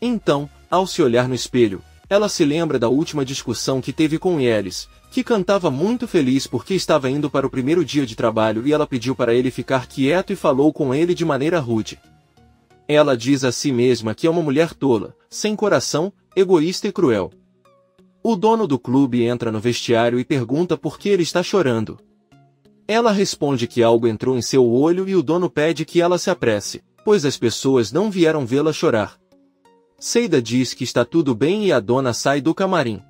Então, ao se olhar no espelho, ela se lembra da última discussão que teve com Yelis, que cantava muito feliz porque estava indo para o primeiro dia de trabalho e ela pediu para ele ficar quieto e falou com ele de maneira rude. Ela diz a si mesma que é uma mulher tola, sem coração, egoísta e cruel. O dono do clube entra no vestiário e pergunta por que ele está chorando. Ela responde que algo entrou em seu olho e o dono pede que ela se apresse, pois as pessoas não vieram vê-la chorar. Seida diz que está tudo bem e a dona sai do camarim.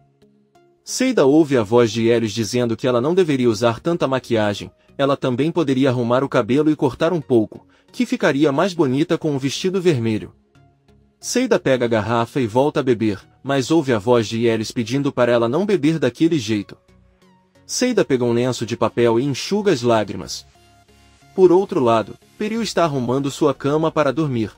Seida ouve a voz de Yelis dizendo que ela não deveria usar tanta maquiagem, ela também poderia arrumar o cabelo e cortar um pouco, que ficaria mais bonita com um vestido vermelho. Seida pega a garrafa e volta a beber, mas ouve a voz de Yelis pedindo para ela não beber daquele jeito. Seida pega um lenço de papel e enxuga as lágrimas. Por outro lado, Piril está arrumando sua cama para dormir.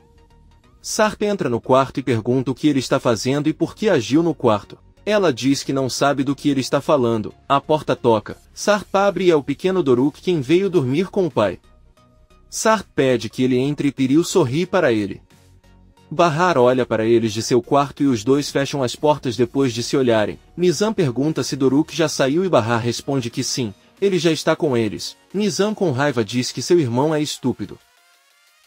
Sarp entra no quarto e pergunta o que ele está fazendo e por que agiu no quarto. Ela diz que não sabe do que ele está falando. A porta toca. Sarp abre e é o pequeno Doruk quem veio dormir com o pai. Sarp pede que ele entre e Piril sorri para ele. Bahar olha para eles de seu quarto e os dois fecham as portas depois de se olharem. Nizam pergunta se Doruk já saiu e Bahar responde que sim, ele já está com eles. Nizam com raiva diz que seu irmão é estúpido.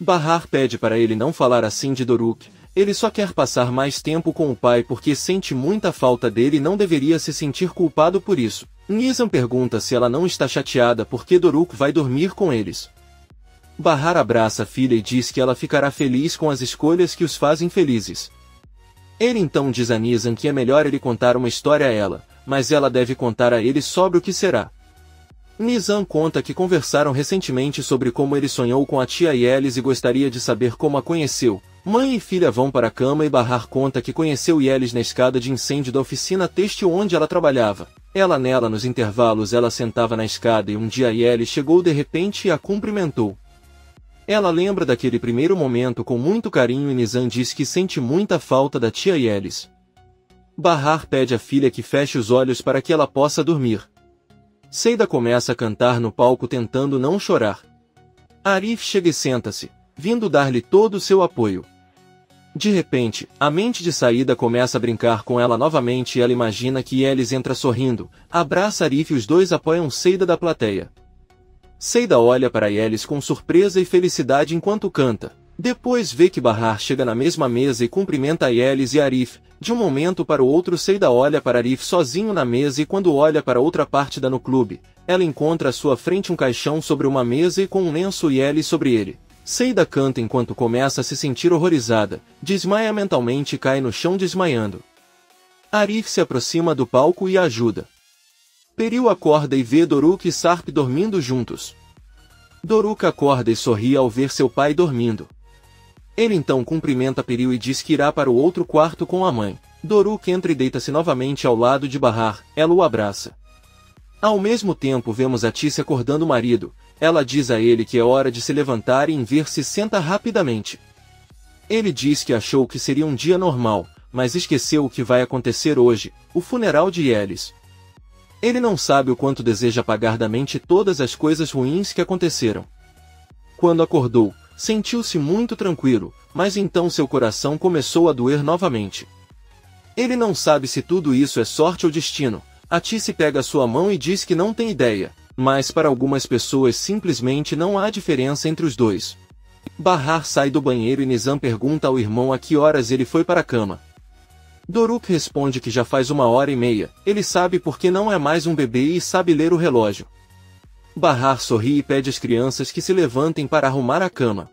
Bahar pede para ele não falar assim de Doruk, ele só quer passar mais tempo com o pai porque sente muita falta dele e não deveria se sentir culpado por isso. Nizam pergunta se ela não está chateada porque Doruk vai dormir com eles. Bahar abraça a filha e diz que ela ficará feliz com as escolhas que os fazem felizes. Ele então diz a Nizam que é melhor ele contar uma história a ela, mas ela deve contar a ele sobre o que será. Nizam conta que conversaram recentemente sobre como ele sonhou com a tia Yelis e gostaria de saber como a conheceu. Mãe e filha vão para a cama e Bahar conta que conheceu Yelis na escada de incêndio da oficina têxtil onde ela trabalhava. Nela nos intervalos ela sentava na escada e um dia Yelis chegou de repente e a cumprimentou. Ela lembra daquele primeiro momento com muito carinho e Nizam diz que sente muita falta da tia Yelis. Bahar pede à filha que feche os olhos para que ela possa dormir. Seida começa a cantar no palco tentando não chorar. Arif chega e senta-se, vindo dar-lhe todo o seu apoio. De repente, a mente de Saída começa a brincar com ela novamente e ela imagina que Yelis entra sorrindo, abraça Arif e os dois apoiam Seida da plateia. Seida olha para Yelis com surpresa e felicidade enquanto canta. Depois vê que Bahar chega na mesma mesa e cumprimenta Yelis e Arif. De um momento para o outro Seida olha para Arif sozinho na mesa e quando olha para outra parte da no clube, ela encontra à sua frente um caixão sobre uma mesa e com um lenço Yelis sobre ele. Seida canta enquanto começa a se sentir horrorizada, desmaia mentalmente e cai no chão desmaiando. Arif se aproxima do palco e a ajuda. Piril acorda e vê Doruk e Sarp dormindo juntos. Doruk acorda e sorri ao ver seu pai dormindo. Ele então cumprimenta Piril e diz que irá para o outro quarto com a mãe. Doruk entra e deita-se novamente ao lado de Bahar, ela o abraça. Ao mesmo tempo vemos Atice acordando o marido, ela diz a ele que é hora de se levantar e em ver se senta rapidamente. Ele diz que achou que seria um dia normal, mas esqueceu o que vai acontecer hoje, o funeral de Yelis. Ele não sabe o quanto deseja apagar da mente todas as coisas ruins que aconteceram. Quando acordou, sentiu-se muito tranquilo, mas então seu coração começou a doer novamente. Ele não sabe se tudo isso é sorte ou destino. Atice pega sua mão e diz que não tem ideia, mas para algumas pessoas simplesmente não há diferença entre os dois. Bahar sai do banheiro e Nizam pergunta ao irmão a que horas ele foi para a cama. Doruk responde que já faz 1h30, ele sabe porque não é mais um bebê e sabe ler o relógio. Bahar sorri e pede às crianças que se levantem para arrumar a cama.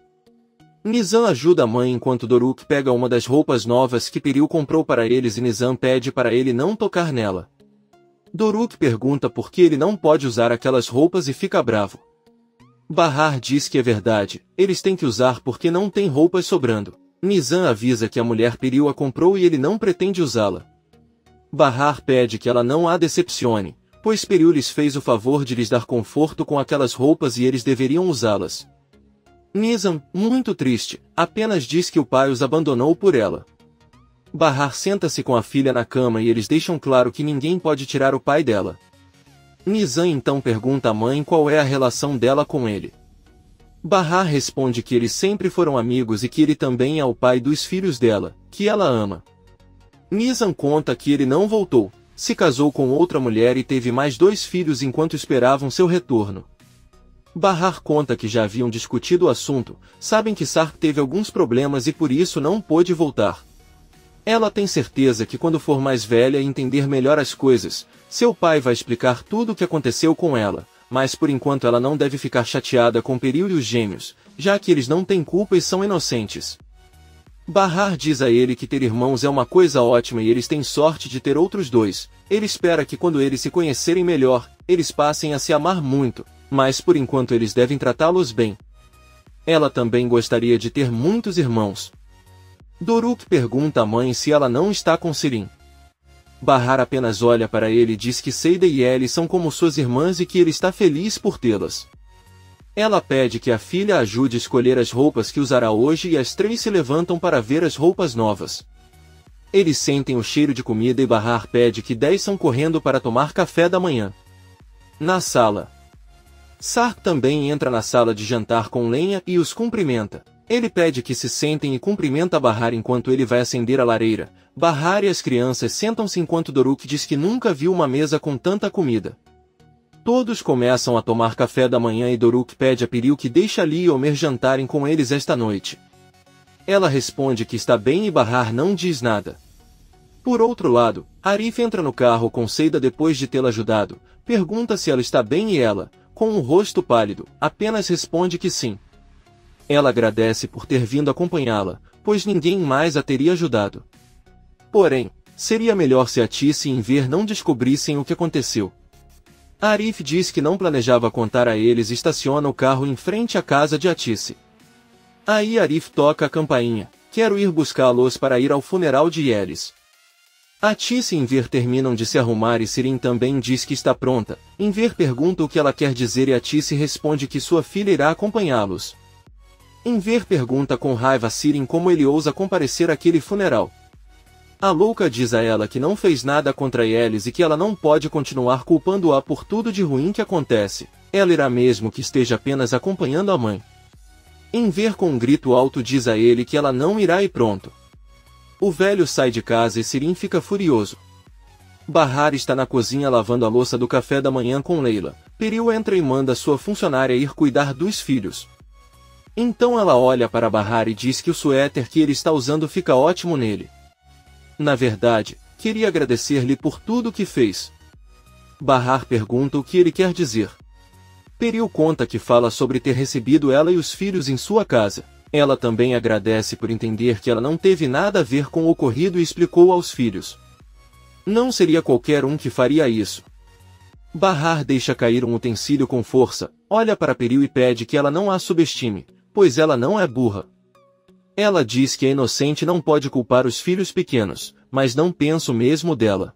Nizam ajuda a mãe enquanto Doruk pega uma das roupas novas que Piril comprou para eles e Nizam pede para ele não tocar nela. Doruk pergunta por que ele não pode usar aquelas roupas e fica bravo. Bahar diz que é verdade, eles têm que usar porque não tem roupas sobrando. Nizam avisa que a mulher Piril a comprou e ele não pretende usá-la. Bahar pede que ela não a decepcione, pois Piril lhes fez o favor de lhes dar conforto com aquelas roupas e eles deveriam usá-las. Nizam, muito triste, apenas diz que o pai os abandonou por ela. Bahar senta-se com a filha na cama e eles deixam claro que ninguém pode tirar o pai dela. Nizam então pergunta à mãe qual é a relação dela com ele. Bahar responde que eles sempre foram amigos e que ele também é o pai dos filhos dela, que ela ama. Nizam conta que ele não voltou, se casou com outra mulher e teve mais 2 filhos enquanto esperavam seu retorno. Bahar conta que já haviam discutido o assunto, sabem que Sark teve alguns problemas e por isso não pôde voltar. Ela tem certeza que quando for mais velha e entender melhor as coisas, seu pai vai explicar tudo o que aconteceu com ela, mas por enquanto ela não deve ficar chateada com Piril e os gêmeos, já que eles não têm culpa e são inocentes. Bahar diz a ele que ter irmãos é uma coisa ótima e eles têm sorte de ter outros 2, ele espera que quando eles se conhecerem melhor, eles passem a se amar muito, mas por enquanto eles devem tratá-los bem. Ela também gostaria de ter muitos irmãos. Doruk pergunta à mãe se ela não está com Sirin. Bahar apenas olha para ele e diz que Seida e Ellie são como suas irmãs e que ele está feliz por tê-las. Ela pede que a filha ajude a escolher as roupas que usará hoje e as 3 se levantam para ver as roupas novas. Eles sentem o cheiro de comida e Bahar pede que 10 são correndo para tomar café da manhã. Na sala. Sark também entra na sala de jantar com lenha e os cumprimenta. Ele pede que se sentem e cumprimenta Bahar enquanto ele vai acender a lareira. Bahar e as crianças sentam-se enquanto Doruk diz que nunca viu uma mesa com tanta comida. Todos começam a tomar café da manhã e Doruk pede a Piril que deixe Ali e Omer jantarem com eles esta noite. Ela responde que está bem e Bahar não diz nada. Por outro lado, Arif entra no carro com Seida depois de tê-la ajudado, pergunta se ela está bem e ela, com um rosto pálido, apenas responde que sim. Ela agradece por ter vindo acompanhá-la, pois ninguém mais a teria ajudado. Porém, seria melhor se Atice e Enver não descobrissem o que aconteceu. Arif diz que não planejava contar a eles e estaciona o carro em frente à casa de Atice. Aí Arif toca a campainha, quero ir buscá-los para ir ao funeral de Yelis. Atice e Enver terminam de se arrumar e Sirin também diz que está pronta. Enver pergunta o que ela quer dizer e Atice responde que sua filha irá acompanhá-los. Enver pergunta com raiva a Sirin como ele ousa comparecer àquele funeral. A louca diz a ela que não fez nada contra Yelis e que ela não pode continuar culpando-a por tudo de ruim que acontece. Ela irá mesmo que esteja apenas acompanhando a mãe. Enver com um grito alto diz a ele que ela não irá e pronto. O velho sai de casa e Sirin fica furioso. Bahar está na cozinha lavando a louça do café da manhã com Leila. Piril entra e manda sua funcionária ir cuidar dos filhos. Então ela olha para Bahar e diz que o suéter que ele está usando fica ótimo nele. Na verdade, queria agradecer-lhe por tudo que fez. Bahar pergunta o que ele quer dizer. Piril conta que fala sobre ter recebido ela e os filhos em sua casa. Ela também agradece por entender que ela não teve nada a ver com o ocorrido e explicou aos filhos. Não seria qualquer um que faria isso. Bahar deixa cair um utensílio com força, olha para Piril e pede que ela não a subestime, pois ela não é burra. Ela diz que a inocente não pode culpar os filhos pequenos, mas não pensa o mesmo dela.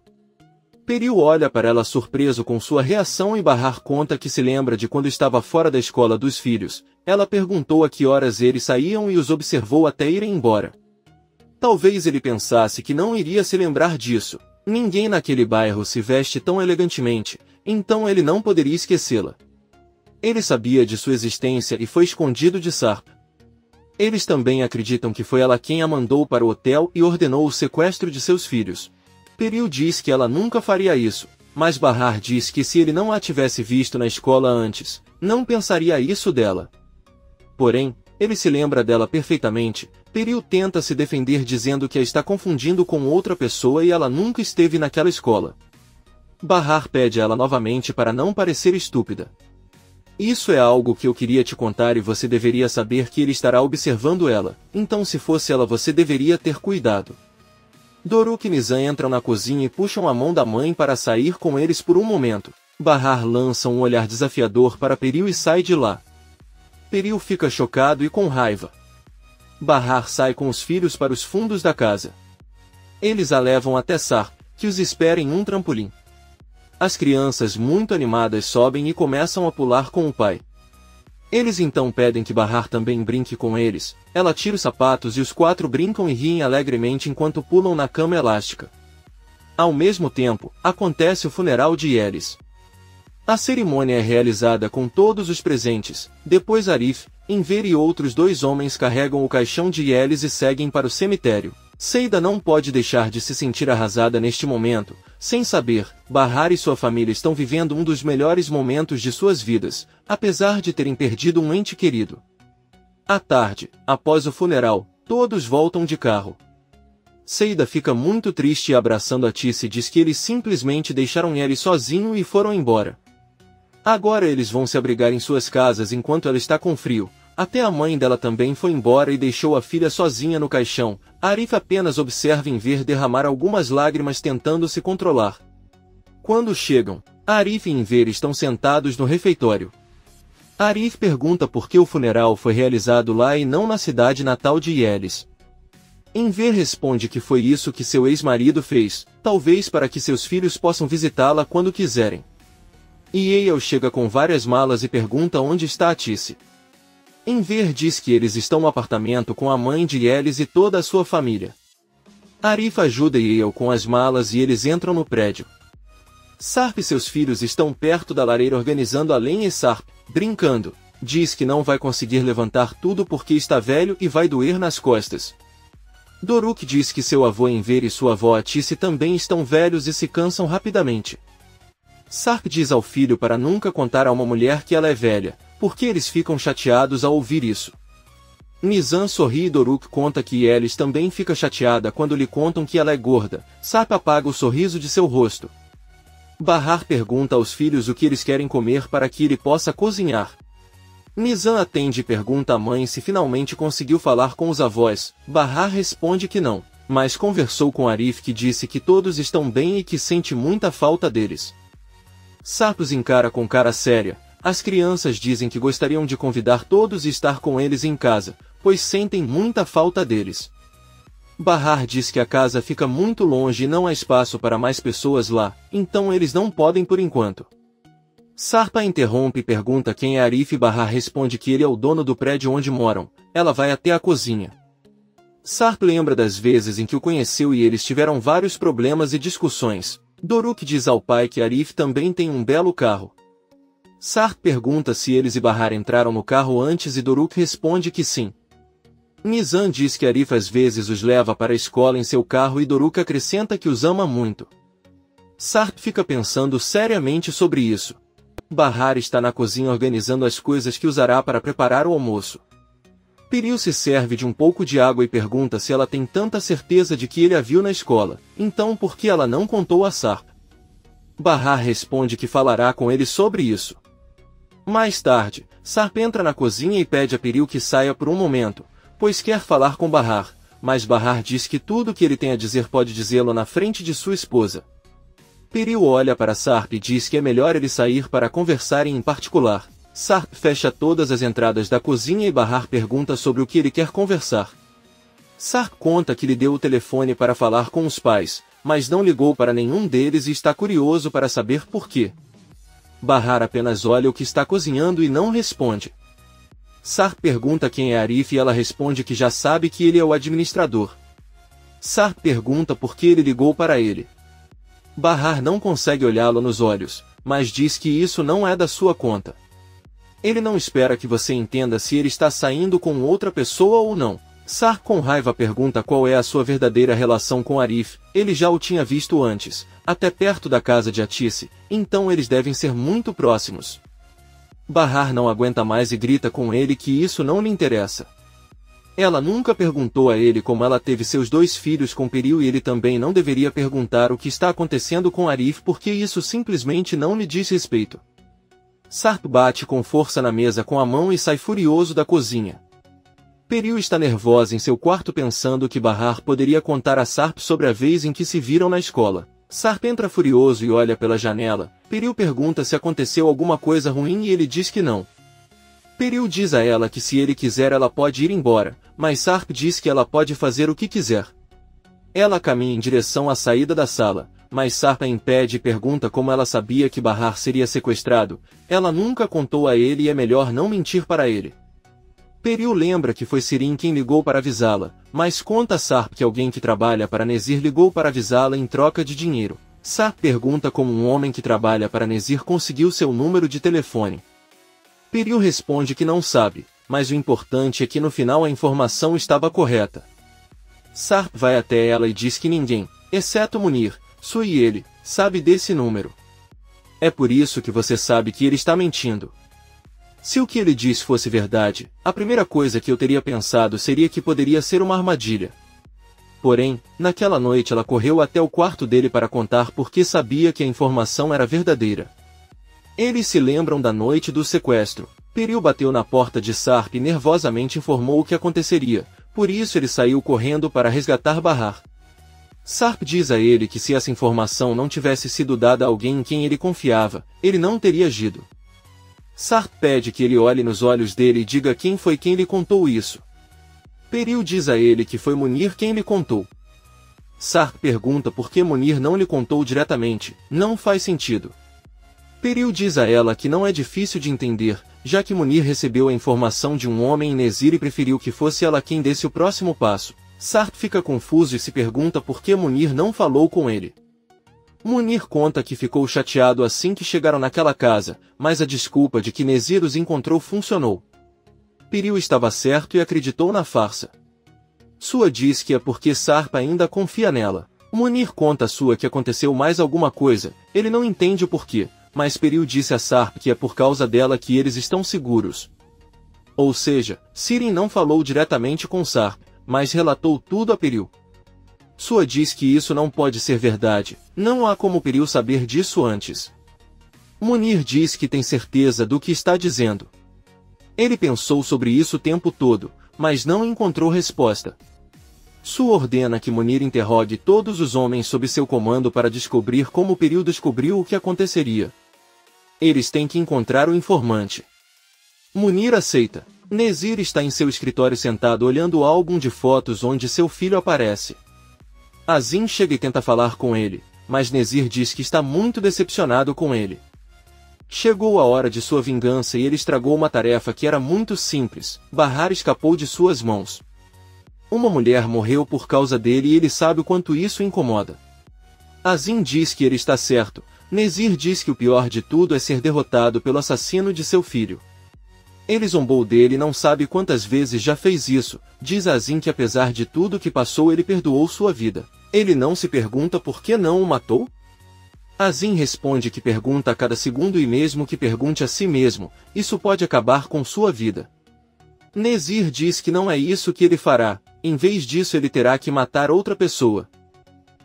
Piril olha para ela surpreso com sua reação e Bahar conta que se lembra de quando estava fora da escola dos filhos. Ela perguntou a que horas eles saíam e os observou até irem embora. Talvez ele pensasse que não iria se lembrar disso, Ninguém naquele bairro se veste tão elegantemente, então ele não poderia esquecê-la. Ele sabia de sua existência e foi escondido de Sarp. Eles também acreditam que foi ela quem a mandou para o hotel e ordenou o sequestro de seus filhos. Peril diz que ela nunca faria isso, mas Bahar diz que se ele não a tivesse visto na escola antes, não pensaria isso dela. Porém, ele se lembra dela perfeitamente. Peril tenta se defender dizendo que a está confundindo com outra pessoa e ela nunca esteve naquela escola. Bahar pede a ela novamente para não parecer estúpida. Isso é algo que eu queria te contar e você deveria saber que ele estará observando ela, então se fosse ela você deveria ter cuidado. Doruk e Nizam entram na cozinha e puxam a mão da mãe para sair com eles por um momento. Bahar lança um olhar desafiador para Peril e sai de lá. Peril fica chocado e com raiva. Bahar sai com os filhos para os fundos da casa. Eles a levam até Sarp, que os espera em um trampolim. As crianças muito animadas sobem e começam a pular com o pai. Eles então pedem que Bahar também brinque com eles. Ela tira os sapatos e os quatro brincam e riem alegremente enquanto pulam na cama elástica. Ao mesmo tempo, acontece o funeral de Yelis. A cerimônia é realizada com todos os presentes. Depois Arif, Enver e outros dois homens carregam o caixão de Yelis e seguem para o cemitério. Seida não pode deixar de se sentir arrasada neste momento. Sem saber, Bahar e sua família estão vivendo um dos melhores momentos de suas vidas, apesar de terem perdido um ente querido. À tarde, após o funeral, todos voltam de carro. Seida fica muito triste e abraçando a Tisse diz que eles simplesmente deixaram ele sozinho e foram embora. Agora eles vão se abrigar em suas casas enquanto ela está com frio. Até a mãe dela também foi embora e deixou a filha sozinha no caixão. Arif apenas observa Enver derramar algumas lágrimas tentando se controlar. Quando chegam, Arif e Enver estão sentados no refeitório. Arif pergunta por que o funeral foi realizado lá e não na cidade natal de Yelis. Enver responde que foi isso que seu ex-marido fez, talvez para que seus filhos possam visitá-la quando quiserem. Eyal chega com várias malas e pergunta onde está a Tisse. Enver diz que eles estão no apartamento com a mãe de Yelis e toda a sua família. Arif ajuda Eyal com as malas e eles entram no prédio. Sarp e seus filhos estão perto da lareira organizando a lenha e Sarp, brincando, diz que não vai conseguir levantar tudo porque está velho e vai doer nas costas. Doruk diz que seu avô Enver e sua avó Tisse também estão velhos e se cansam rapidamente. Sarp diz ao filho para nunca contar a uma mulher que ela é velha, porque eles ficam chateados ao ouvir isso. Nizam sorri e Doruk conta que Yelis também fica chateada quando lhe contam que ela é gorda. Sarp apaga o sorriso de seu rosto. Bahar pergunta aos filhos o que eles querem comer para que ele possa cozinhar. Nizam atende e pergunta à mãe se finalmente conseguiu falar com os avós. Bahar responde que não, mas conversou com Arif que disse que todos estão bem e que sente muita falta deles. Sarp os encara com cara séria. As crianças dizem que gostariam de convidar todos e estar com eles em casa, pois sentem muita falta deles. Bahar diz que a casa fica muito longe e não há espaço para mais pessoas lá, então eles não podem por enquanto. Sarp a interrompe e pergunta quem é Arif e Bahar responde que ele é o dono do prédio onde moram. Ela vai até a cozinha. Sarp lembra das vezes em que o conheceu e eles tiveram vários problemas e discussões. Doruk diz ao pai que Arif também tem um belo carro. Sarp pergunta se eles e Bahar entraram no carro antes e Doruk responde que sim. Nizam diz que Arif às vezes os leva para a escola em seu carro e Doruk acrescenta que os ama muito. Sarp fica pensando seriamente sobre isso. Bahar está na cozinha organizando as coisas que usará para preparar o almoço. Peril se serve de um pouco de água e pergunta se ela tem tanta certeza de que ele a viu na escola, então por que ela não contou a Sarp? Bahar responde que falará com ele sobre isso. Mais tarde, Sarp entra na cozinha e pede a Peril que saia por um momento, pois quer falar com Bahar, mas Bahar diz que tudo o que ele tem a dizer pode dizê-lo na frente de sua esposa. Peril olha para Sarp e diz que é melhor ele sair para conversarem em particular. Sarp fecha todas as entradas da cozinha e Bahar pergunta sobre o que ele quer conversar. Sarp conta que lhe deu o telefone para falar com os pais, mas não ligou para nenhum deles e está curioso para saber por quê. Bahar apenas olha o que está cozinhando e não responde. Sarp pergunta quem é Arif e ela responde que já sabe que ele é o administrador. Sarp pergunta por que ele ligou para ele. Bahar não consegue olhá-lo nos olhos, mas diz que isso não é da sua conta. Ele não espera que você entenda se ele está saindo com outra pessoa ou não. Sarp com raiva pergunta qual é a sua verdadeira relação com Arif. Ele já o tinha visto antes, até perto da casa de Atice, então eles devem ser muito próximos. Bahar não aguenta mais e grita com ele que isso não lhe interessa. Ela nunca perguntou a ele como ela teve seus 2 filhos com Peril e ele também não deveria perguntar o que está acontecendo com Arif porque isso simplesmente não lhe diz respeito. Sarp bate com força na mesa com a mão e sai furioso da cozinha. Peril está nervosa em seu quarto pensando que Bahar poderia contar a Sarp sobre a vez em que se viram na escola. Sarp entra furioso e olha pela janela. Peril pergunta se aconteceu alguma coisa ruim e ele diz que não. Peril diz a ela que se ele quiser ela pode ir embora, mas Sarp diz que ela pode fazer o que quiser. Ela caminha em direção à saída da sala, mas Sarp a impede e pergunta como ela sabia que Bahar seria sequestrado. Ela nunca contou a ele e é melhor não mentir para ele. Peril lembra que foi Sirin quem ligou para avisá-la, mas conta a Sarp que alguém que trabalha para Nezir ligou para avisá-la em troca de dinheiro. Sarp pergunta como um homem que trabalha para Nezir conseguiu seu número de telefone. Peril responde que não sabe, mas o importante é que no final a informação estava correta. Sarp vai até ela e diz que ninguém, exceto Munir, Sue e ele, sabe desse número. É por isso que você sabe que ele está mentindo. Se o que ele diz fosse verdade, a primeira coisa que eu teria pensado seria que poderia ser uma armadilha. Porém, naquela noite ela correu até o quarto dele para contar porque sabia que a informação era verdadeira. Eles se lembram da noite do sequestro. Peril bateu na porta de Sarp e nervosamente informou o que aconteceria, por isso ele saiu correndo para resgatar Bahar. Sarp diz a ele que se essa informação não tivesse sido dada a alguém em quem ele confiava, ele não teria agido. Sarp pede que ele olhe nos olhos dele e diga quem foi quem lhe contou isso. Peril diz a ele que foi Munir quem lhe contou. Sarp pergunta por que Munir não lhe contou diretamente, não faz sentido. Peril diz a ela que não é difícil de entender, já que Munir recebeu a informação de um homem em Nezir e preferiu que fosse ela quem desse o próximo passo. Sarp fica confuso e se pergunta por que Munir não falou com ele. Munir conta que ficou chateado assim que chegaram naquela casa, mas a desculpa de que Nezir os encontrou funcionou. Peril estava certo e acreditou na farsa. Sua diz que é porque Sarp ainda confia nela. Munir conta a Sua que aconteceu mais alguma coisa, ele não entende o porquê. Mas Peril disse a Sarp que é por causa dela que eles estão seguros. Ou seja, Sirin não falou diretamente com Sarp, mas relatou tudo a Peril. Sua diz que isso não pode ser verdade, não há como Peril saber disso antes. Munir diz que tem certeza do que está dizendo. Ele pensou sobre isso o tempo todo, mas não encontrou resposta. Sua ordena que Munir interrogue todos os homens sob seu comando para descobrir como Peril descobriu o que aconteceria. Eles têm que encontrar o informante. Munir aceita. Nezir está em seu escritório sentado olhando o álbum de fotos onde seu filho aparece. Azim chega e tenta falar com ele, mas Nezir diz que está muito decepcionado com ele. Chegou a hora de sua vingança e ele estragou uma tarefa que era muito simples. Bahar escapou de suas mãos. Uma mulher morreu por causa dele e ele sabe o quanto isso incomoda. Azim diz que ele está certo. Nezir diz que o pior de tudo é ser derrotado pelo assassino de seu filho. Ele zombou dele e não sabe quantas vezes já fez isso. Diz a Azim que apesar de tudo que passou ele perdoou sua vida. Ele não se pergunta por que não o matou? Azim responde que pergunta a cada segundo e mesmo que pergunte a si mesmo, isso pode acabar com sua vida. Nezir diz que não é isso que ele fará, em vez disso ele terá que matar outra pessoa.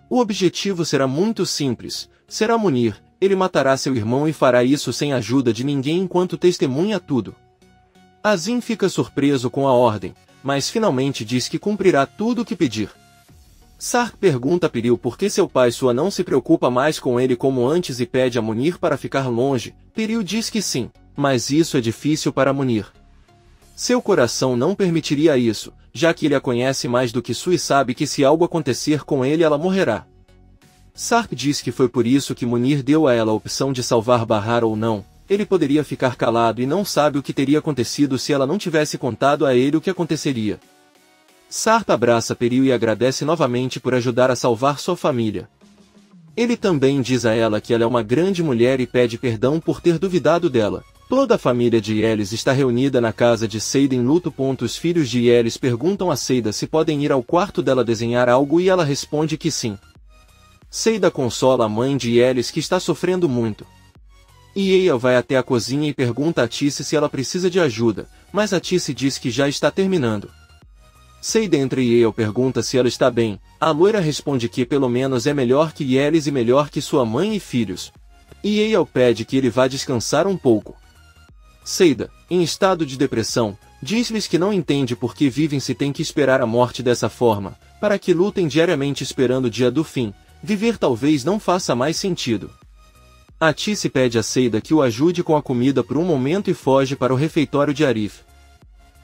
O objetivo será muito simples. Será Munir, ele matará seu irmão e fará isso sem a ajuda de ninguém enquanto testemunha tudo. Azim fica surpreso com a ordem, mas finalmente diz que cumprirá tudo o que pedir. Sarp pergunta a Peril por que seu pai Sua não se preocupa mais com ele como antes e pede a Munir para ficar longe. Peril diz que sim, mas isso é difícil para Munir. Seu coração não permitiria isso, já que ele a conhece mais do que Sua e sabe que se algo acontecer com ele ela morrerá. Sarp diz que foi por isso que Munir deu a ela a opção de salvar Bahar ou não. Ele poderia ficar calado e não sabe o que teria acontecido se ela não tivesse contado a ele o que aconteceria. Sarp abraça Peril e agradece novamente por ajudar a salvar sua família. Ele também diz a ela que ela é uma grande mulher e pede perdão por ter duvidado dela. Toda a família de Yelis está reunida na casa de Seida em luto. Os filhos de Yelis perguntam a Seida se podem ir ao quarto dela desenhar algo e ela responde que sim. Seida consola a mãe de Yelis que está sofrendo muito. Eiel vai até a cozinha e pergunta a Tice se ela precisa de ajuda, mas a Tice diz que já está terminando. Seida entra e Eiel pergunta se ela está bem. A loira responde que pelo menos é melhor que Yelis e melhor que sua mãe e filhos. Eiel pede que ele vá descansar um pouco. Seida, em estado de depressão, diz-lhes que não entende por que vivem se tem que esperar a morte dessa forma, para que lutem diariamente esperando o dia do fim. Viver talvez não faça mais sentido. A Tice pede a Seida que o ajude com a comida por um momento e foge para o refeitório de Arif.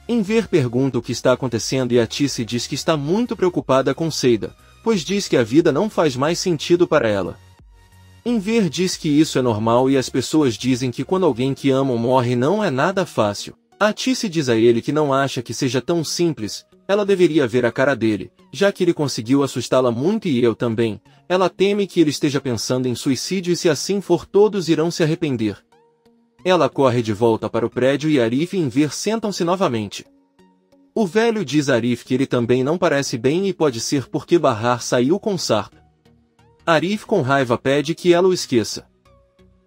Enver pergunta o que está acontecendo e a Tice diz que está muito preocupada com Seida, pois diz que a vida não faz mais sentido para ela. Enver diz que isso é normal e as pessoas dizem que quando alguém que amam morre não é nada fácil. A Tice diz a ele que não acha que seja tão simples, ela deveria ver a cara dele, já que ele conseguiu assustá-la muito e eu também. Ela teme que ele esteja pensando em suicídio e se assim for todos irão se arrepender. Ela corre de volta para o prédio e Arif e Enver sentam-se novamente. O velho diz a Arif que ele também não parece bem e pode ser porque Bahar saiu com Sarp. Arif com raiva pede que ela o esqueça.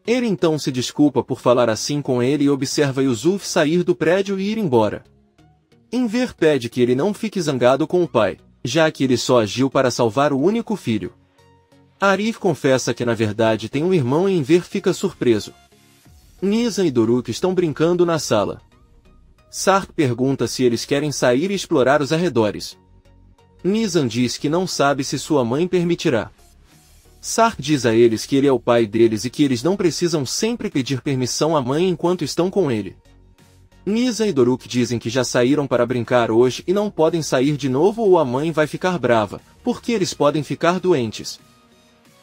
Ele então se desculpa por falar assim com ele e observa Yusuf sair do prédio e ir embora. Enver pede que ele não fique zangado com o pai, já que ele só agiu para salvar o único filho. Arif confessa que na verdade tem um irmão e Enver fica surpreso. Nizam e Doruk estão brincando na sala. Sarp pergunta se eles querem sair e explorar os arredores. Nizam diz que não sabe se sua mãe permitirá. Sarp diz a eles que ele é o pai deles e que eles não precisam sempre pedir permissão à mãe enquanto estão com ele. Nizam e Doruk dizem que já saíram para brincar hoje e não podem sair de novo ou a mãe vai ficar brava, porque eles podem ficar doentes.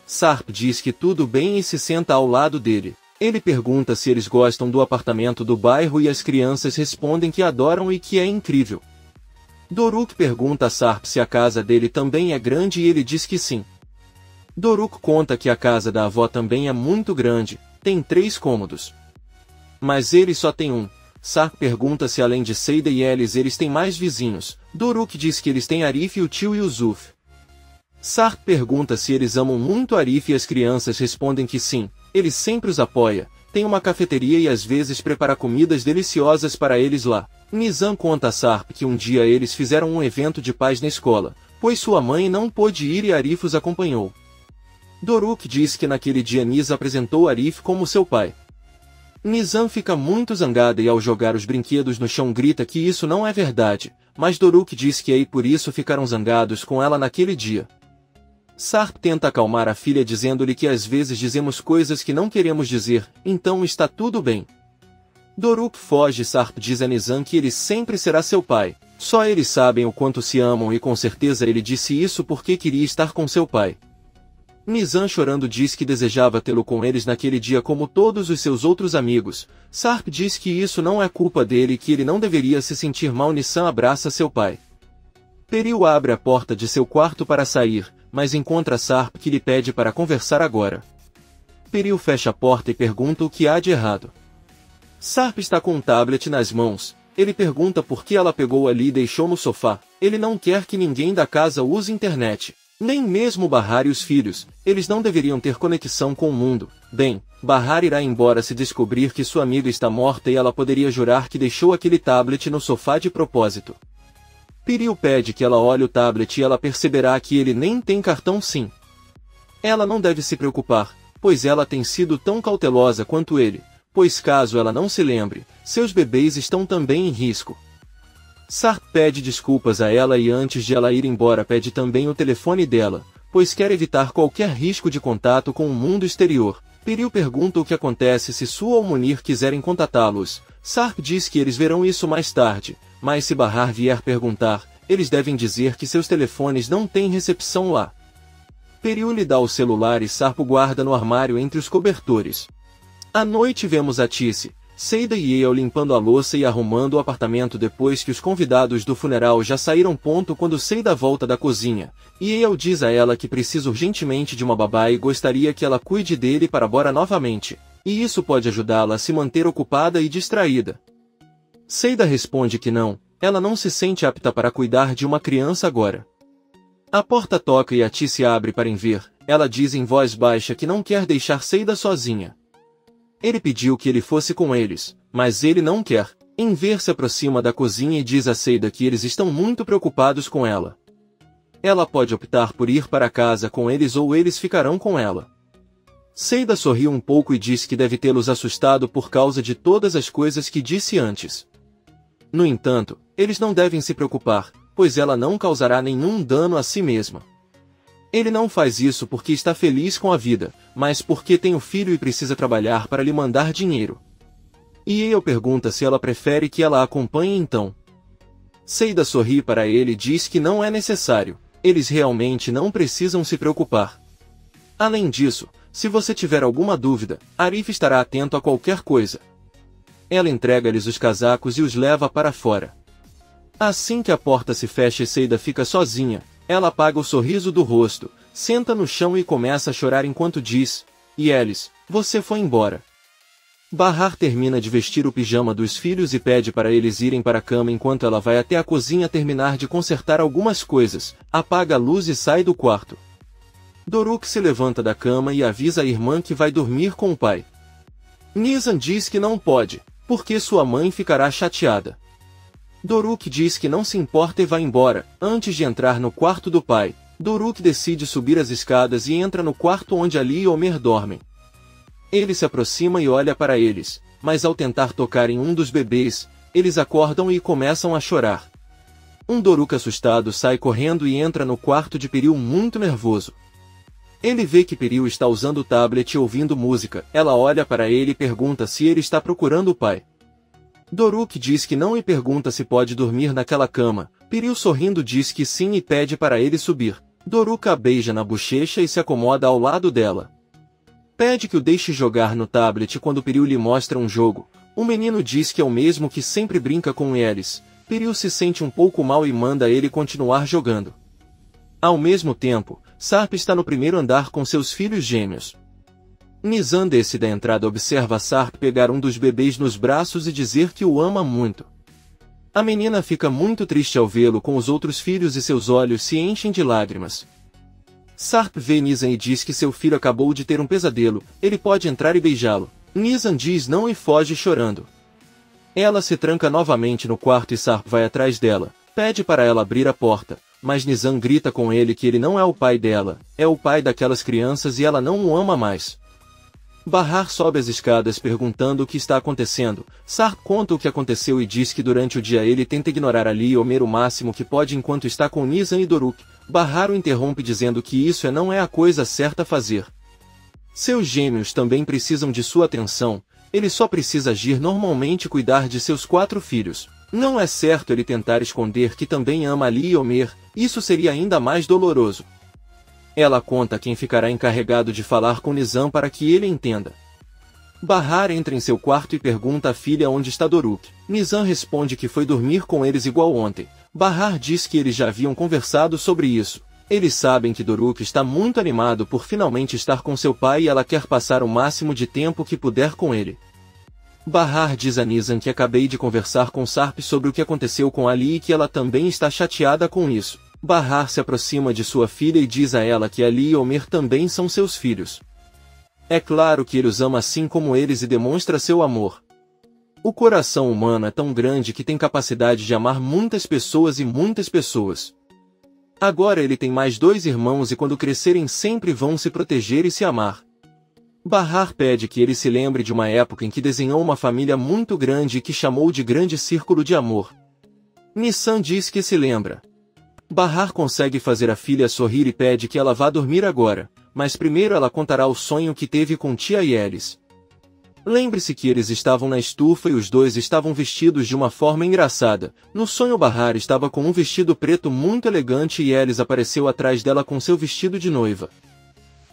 Sarp diz que tudo bem e se senta ao lado dele. Ele pergunta se eles gostam do apartamento do bairro e as crianças respondem que adoram e que é incrível. Doruk pergunta a Sarp se a casa dele também é grande e ele diz que sim. Doruk conta que a casa da avó também é muito grande, tem 3 cômodos. Mas ele só tem um. Sarp pergunta se além de Seida e Yelis eles têm mais vizinhos. Doruk diz que eles têm Arif e o tio Yusuf. Sarp pergunta se eles amam muito Arif e as crianças respondem que sim, ele sempre os apoia, tem uma cafeteria e às vezes prepara comidas deliciosas para eles lá. Nizam conta a Sarp que um dia eles fizeram um evento de paz na escola, pois sua mãe não pôde ir e Arif os acompanhou. Doruk diz que naquele dia Nizam apresentou Arif como seu pai. Nizam fica muito zangada e ao jogar os brinquedos no chão grita que isso não é verdade, mas Doruk diz que aí por isso ficaram zangados com ela naquele dia. Sarp tenta acalmar a filha dizendo-lhe que às vezes dizemos coisas que não queremos dizer, então está tudo bem. Doruk foge e Sarp diz a Nizam que ele sempre será seu pai, só eles sabem o quanto se amam e com certeza ele disse isso porque queria estar com seu pai. Nizam chorando diz que desejava tê-lo com eles naquele dia como todos os seus outros amigos. Sarp diz que isso não é culpa dele e que ele não deveria se sentir mal. Nizam abraça seu pai. Peril abre a porta de seu quarto para sair, mas encontra Sarp que lhe pede para conversar agora. Peril fecha a porta e pergunta o que há de errado. Sarp está com um tablet nas mãos. Ele pergunta por que ela pegou ali e deixou no sofá. Ele não quer que ninguém da casa use internet. Nem mesmo Bahar e os filhos, eles não deveriam ter conexão com o mundo. Bem, Bahar irá embora se descobrir que sua amiga está morta e ela poderia jurar que deixou aquele tablet no sofá de propósito. Peril pede que ela olhe o tablet e ela perceberá que ele nem tem cartão SIM. Ela não deve se preocupar, pois ela tem sido tão cautelosa quanto ele, pois caso ela não se lembre, seus bebês estão também em risco. Sarp pede desculpas a ela e antes de ela ir embora pede também o telefone dela, pois quer evitar qualquer risco de contato com o mundo exterior. Peril pergunta o que acontece se Sua ou Munir quiserem contatá-los. Sarp diz que eles verão isso mais tarde, mas se Bahar vier perguntar, eles devem dizer que seus telefones não têm recepção lá. Peril lhe dá o celular e Sarp o guarda no armário entre os cobertores. À noite vemos a Tice. Seida e Yale limpando a louça e arrumando o apartamento depois que os convidados do funeral já saíram. Quando Seida volta da cozinha, Yale diz a ela que precisa urgentemente de uma babá e gostaria que ela cuide dele para Bora novamente, e isso pode ajudá-la a se manter ocupada e distraída. Seida responde que não, ela não se sente apta para cuidar de uma criança agora. A porta toca e a Tia se abre para ver. Ela diz em voz baixa que não quer deixar Seida sozinha. Ele pediu que ele fosse com eles, mas ele não quer. Enver se aproxima da cozinha e diz a Seida que eles estão muito preocupados com ela. Ela pode optar por ir para casa com eles ou eles ficarão com ela. Seida sorri um pouco e diz que deve tê-los assustado por causa de todas as coisas que disse antes. No entanto, eles não devem se preocupar, pois ela não causará nenhum dano a si mesma. Ele não faz isso porque está feliz com a vida, mas porque tem um filho e precisa trabalhar para lhe mandar dinheiro. E Yale pergunta se ela prefere que ela a acompanhe então. Seida sorri para ele e diz que não é necessário, eles realmente não precisam se preocupar. Além disso, se você tiver alguma dúvida, Arif estará atento a qualquer coisa. Ela entrega-lhes os casacos e os leva para fora. Assim que a porta se fecha e Seida fica sozinha, ela apaga o sorriso do rosto, senta no chão e começa a chorar enquanto diz: Yelis, você foi embora. Bahar termina de vestir o pijama dos filhos e pede para eles irem para a cama enquanto ela vai até a cozinha terminar de consertar algumas coisas, apaga a luz e sai do quarto. Doruk se levanta da cama e avisa a irmã que vai dormir com o pai. Nizam diz que não pode, porque sua mãe ficará chateada. Doruk diz que não se importa e vai embora. Antes de entrar no quarto do pai, Doruk decide subir as escadas e entra no quarto onde Ali e Omer dormem. Ele se aproxima e olha para eles, mas ao tentar tocar em um dos bebês, eles acordam e começam a chorar. Doruk assustado sai correndo e entra no quarto de Piril muito nervoso. Ele vê que Piril está usando o tablet e ouvindo música. Ela olha para ele e pergunta se ele está procurando o pai. Doruk diz que não e pergunta se pode dormir naquela cama. Piril sorrindo diz que sim e pede para ele subir. Doruk a beija na bochecha e se acomoda ao lado dela. Pede que o deixe jogar no tablet quando Piril lhe mostra um jogo. O menino diz que é o mesmo que sempre brinca com eles. Piril se sente um pouco mal e manda ele continuar jogando. Ao mesmo tempo, Sarp está no primeiro andar com seus filhos gêmeos. Nizam desce da entrada observa Sarp pegar um dos bebês nos braços e dizer que o ama muito. A menina fica muito triste ao vê-lo com os outros filhos e seus olhos se enchem de lágrimas. Sarp vê Nizam e diz que seu filho acabou de ter um pesadelo, ele pode entrar e beijá-lo. Nizam diz não e foge chorando. Ela se tranca novamente no quarto e Sarp vai atrás dela, pede para ela abrir a porta, mas Nizam grita com ele que ele não é o pai dela, é o pai daquelas crianças e ela não o ama mais. Bahar sobe as escadas perguntando o que está acontecendo. Sarp conta o que aconteceu e diz que durante o dia ele tenta ignorar Ali e Omer o máximo que pode enquanto está com Nizam e Doruk. Bahar o interrompe dizendo que isso não é a coisa certa a fazer. Seus gêmeos também precisam de sua atenção, ele só precisa agir normalmente e cuidar de seus 4 filhos. Não é certo ele tentar esconder que também ama Ali e Omer, isso seria ainda mais doloroso. Ela conta quem ficará encarregado de falar com Nizam para que ele entenda. Bahar entra em seu quarto e pergunta à filha onde está Doruk. Nizam responde que foi dormir com eles igual ontem. Bahar diz que eles já haviam conversado sobre isso. Eles sabem que Doruk está muito animado por finalmente estar com seu pai e ela quer passar o máximo de tempo que puder com ele. Bahar diz a Nizam que acabei de conversar com Sarp sobre o que aconteceu com Ali e que ela também está chateada com isso. Bahar se aproxima de sua filha e diz a ela que Ali e Omer também são seus filhos. É claro que ele os ama assim como eles e demonstra seu amor. O coração humano é tão grande que tem capacidade de amar muitas pessoas e muitas pessoas. Agora ele tem mais 2 irmãos e quando crescerem sempre vão se proteger e se amar. Bahar pede que ele se lembre de uma época em que desenhou uma família muito grande e que chamou de grande círculo de amor. Nizam diz que se lembra. Bahar consegue fazer a filha sorrir e pede que ela vá dormir agora, mas primeiro ela contará o sonho que teve com tia Yelis. Lembre-se que eles estavam na estufa e os 2 estavam vestidos de uma forma engraçada. No sonho Bahar estava com um vestido preto muito elegante e Yelis apareceu atrás dela com seu vestido de noiva.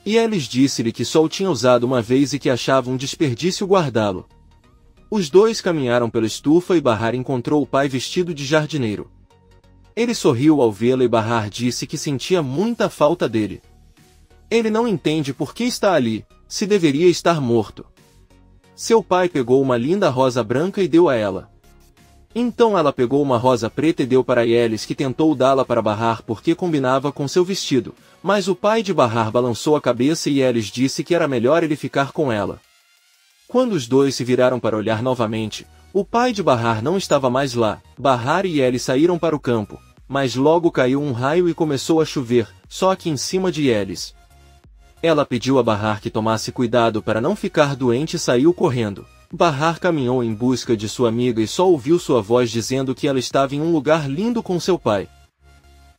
Yelis disse-lhe que só o tinha usado uma vez e que achava um desperdício guardá-lo. Os dois caminharam pela estufa e Bahar encontrou o pai vestido de jardineiro. Ele sorriu ao vê-la e Bahar disse que sentia muita falta dele. Ele não entende por que está ali, se deveria estar morto. Seu pai pegou uma linda rosa branca e deu a ela. Então ela pegou uma rosa preta e deu para Yelis, que tentou dá-la para Bahar porque combinava com seu vestido, mas o pai de Bahar balançou a cabeça e Yelis disse que era melhor ele ficar com ela. Quando os dois se viraram para olhar novamente, o pai de Bahar não estava mais lá. Bahar e Yelis saíram para o campo, mas logo caiu um raio e começou a chover, só que em cima de Yelis. Ela pediu a Bahar que tomasse cuidado para não ficar doente e saiu correndo. Bahar caminhou em busca de sua amiga e só ouviu sua voz dizendo que ela estava em um lugar lindo com seu pai.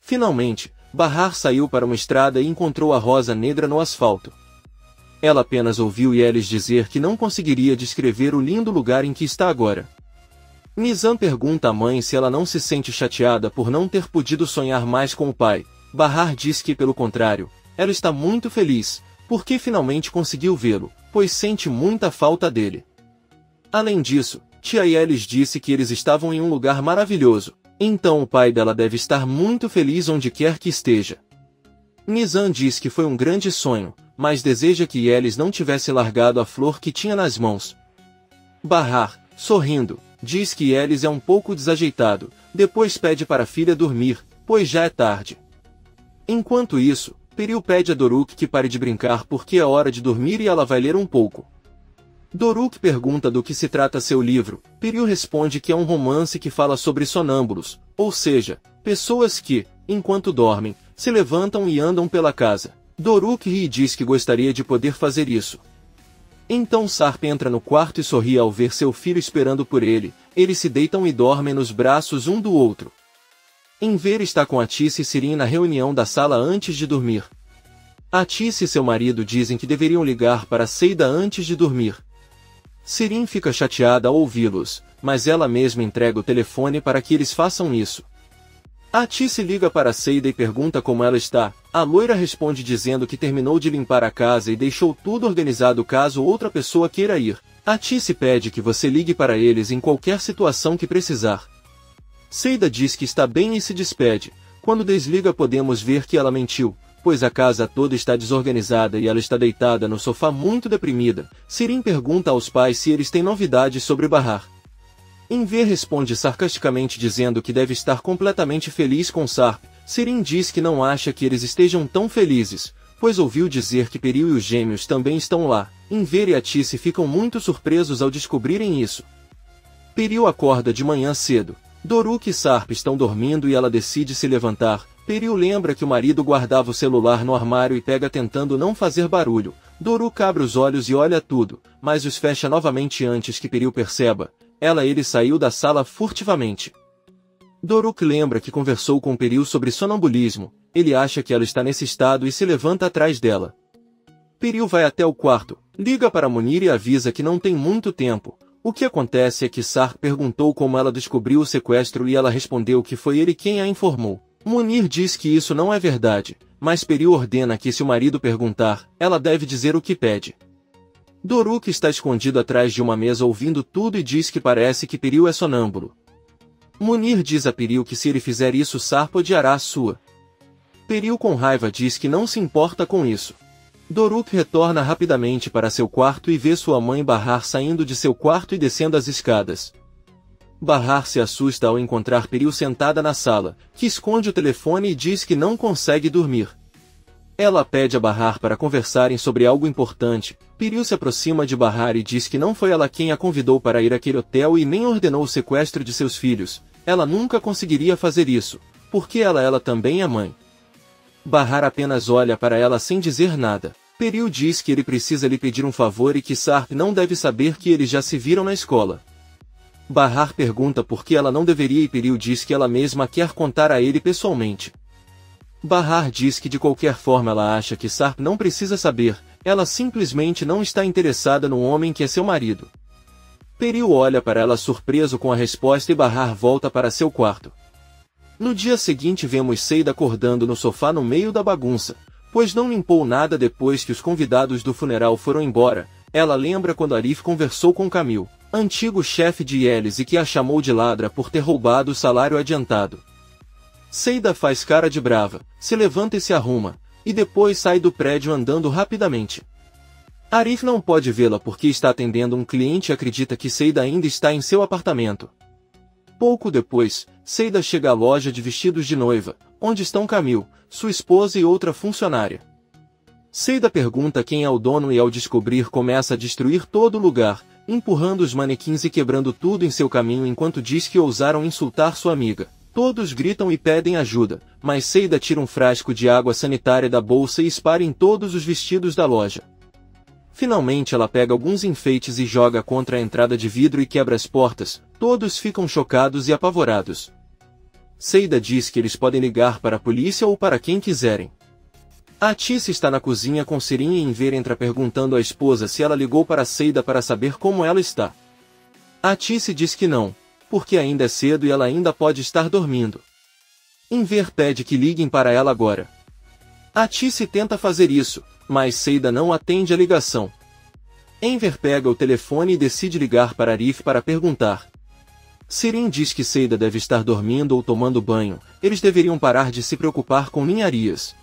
Finalmente, Bahar saiu para uma estrada e encontrou a rosa negra no asfalto. Ela apenas ouviu Yelis dizer que não conseguiria descrever o lindo lugar em que está agora. Nizam pergunta à mãe se ela não se sente chateada por não ter podido sonhar mais com o pai. Bahar diz que, pelo contrário, ela está muito feliz, porque finalmente conseguiu vê-lo, pois sente muita falta dele. Além disso, tia Yelis disse que eles estavam em um lugar maravilhoso, então o pai dela deve estar muito feliz onde quer que esteja. Nizam diz que foi um grande sonho, mas deseja que Yelis não tivesse largado a flor que tinha nas mãos. Bahar, sorrindo, diz que Yelis é um pouco desajeitado, depois pede para a filha dormir, pois já é tarde. Enquanto isso, Peril pede a Doruk que pare de brincar porque é hora de dormir e ela vai ler um pouco. Doruk pergunta do que se trata seu livro. Peril responde que é um romance que fala sobre sonâmbulos, ou seja, pessoas que, enquanto dormem, se levantam e andam pela casa. Doruk ri e diz que gostaria de poder fazer isso. Então Sarp entra no quarto e sorri ao ver seu filho esperando por ele. Eles se deitam e dormem nos braços um do outro. Enver está com Atice e Sirin na reunião da sala antes de dormir. Atice e seu marido dizem que deveriam ligar para Seida antes de dormir. Sirin fica chateada ao ouvi-los, mas ela mesma entrega o telefone para que eles façam isso. Atice liga para Seida e pergunta como ela está. A loira responde dizendo que terminou de limpar a casa e deixou tudo organizado caso outra pessoa queira ir. Atice pede que você ligue para eles em qualquer situação que precisar. Seida diz que está bem e se despede. Quando desliga podemos ver que ela mentiu, pois a casa toda está desorganizada e ela está deitada no sofá muito deprimida. Sirin pergunta aos pais se eles têm novidades sobre Bahar. Enver responde sarcasticamente dizendo que deve estar completamente feliz com Sarp. Sirin diz que não acha que eles estejam tão felizes, pois ouviu dizer que Peril e os gêmeos também estão lá. Enver e Atice ficam muito surpresos ao descobrirem isso. Peril acorda de manhã cedo. Doruk e Sarp estão dormindo e ela decide se levantar. Peril lembra que o marido guardava o celular no armário e pega tentando não fazer barulho. Doruk abre os olhos e olha tudo, mas os fecha novamente antes que Peril perceba. Ele saiu da sala furtivamente. Doruk lembra que conversou com Peril sobre sonambulismo. Ele acha que ela está nesse estado e se levanta atrás dela. Peril vai até o quarto, liga para Munir e avisa que não tem muito tempo. O que acontece é que Sarp perguntou como ela descobriu o sequestro e ela respondeu que foi ele quem a informou. Munir diz que isso não é verdade, mas Peril ordena que se o marido perguntar, ela deve dizer o que pede. Doruk está escondido atrás de uma mesa ouvindo tudo e diz que parece que Peril é sonâmbulo. Munir diz a Peril que se ele fizer isso Sarp odiará a sua. Peril com raiva diz que não se importa com isso. Doruk retorna rapidamente para seu quarto e vê sua mãe Bahar saindo de seu quarto e descendo as escadas. Bahar se assusta ao encontrar Peril sentada na sala, que esconde o telefone e diz que não consegue dormir. Ela pede a Bahar para conversarem sobre algo importante. Peril se aproxima de Bahar e diz que não foi ela quem a convidou para ir àquele hotel e nem ordenou o sequestro de seus filhos. Ela nunca conseguiria fazer isso, porque ela também é mãe. Bahar apenas olha para ela sem dizer nada. Peril diz que ele precisa lhe pedir um favor e que Sarp não deve saber que eles já se viram na escola. Bahar pergunta por que ela não deveria e Peril diz que ela mesma quer contar a ele pessoalmente. Bahar diz que de qualquer forma ela acha que Sarp não precisa saber, ela simplesmente não está interessada no homem que é seu marido. Peril olha para ela surpreso com a resposta e Bahar volta para seu quarto. No dia seguinte vemos Seida acordando no sofá no meio da bagunça, pois não limpou nada depois que os convidados do funeral foram embora. Ela lembra quando Arif conversou com Camil. antigo chefe de Yelis e que a chamou de ladra por ter roubado o salário adiantado. Seida faz cara de brava, se levanta e se arruma, e depois sai do prédio andando rapidamente. Arif não pode vê-la porque está atendendo um cliente e acredita que Seida ainda está em seu apartamento. Pouco depois, Seida chega à loja de vestidos de noiva, onde estão Camille, sua esposa e outra funcionária. Seida pergunta quem é o dono e ao descobrir começa a destruir todo o lugar, empurrando os manequins e quebrando tudo em seu caminho enquanto diz que ousaram insultar sua amiga. Todos gritam e pedem ajuda, mas Seida tira um frasco de água sanitária da bolsa e espalha em todos os vestidos da loja. Finalmente ela pega alguns enfeites e joga contra a entrada de vidro e quebra as portas, todos ficam chocados e apavorados. Seida diz que eles podem ligar para a polícia ou para quem quiserem. Atice está na cozinha com Sirin e Enver entra perguntando à esposa se ela ligou para Seida para saber como ela está. Atice diz que não, porque ainda é cedo e ela ainda pode estar dormindo. Enver pede que liguem para ela agora. Atice tenta fazer isso, mas Seida não atende a ligação. Enver pega o telefone e decide ligar para Arif para perguntar. Sirin diz que Seida deve estar dormindo ou tomando banho, eles deveriam parar de se preocupar com ninharias.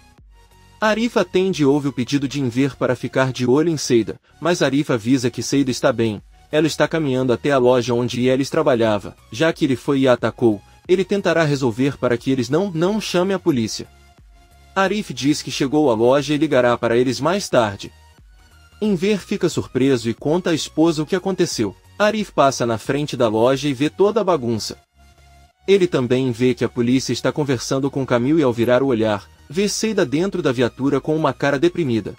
Arif atende e ouve o pedido de Enver para ficar de olho em Seida, mas Arif avisa que Seida está bem, ela está caminhando até a loja onde Yelis trabalhava, já que ele foi e a atacou, ele tentará resolver para que eles não chamem a polícia. Arif diz que chegou à loja e ligará para eles mais tarde. Enver fica surpreso e conta à esposa o que aconteceu. Arif passa na frente da loja e vê toda a bagunça. Ele também vê que a polícia está conversando com Camille e ao virar o olhar, vê Seida dentro da viatura com uma cara deprimida.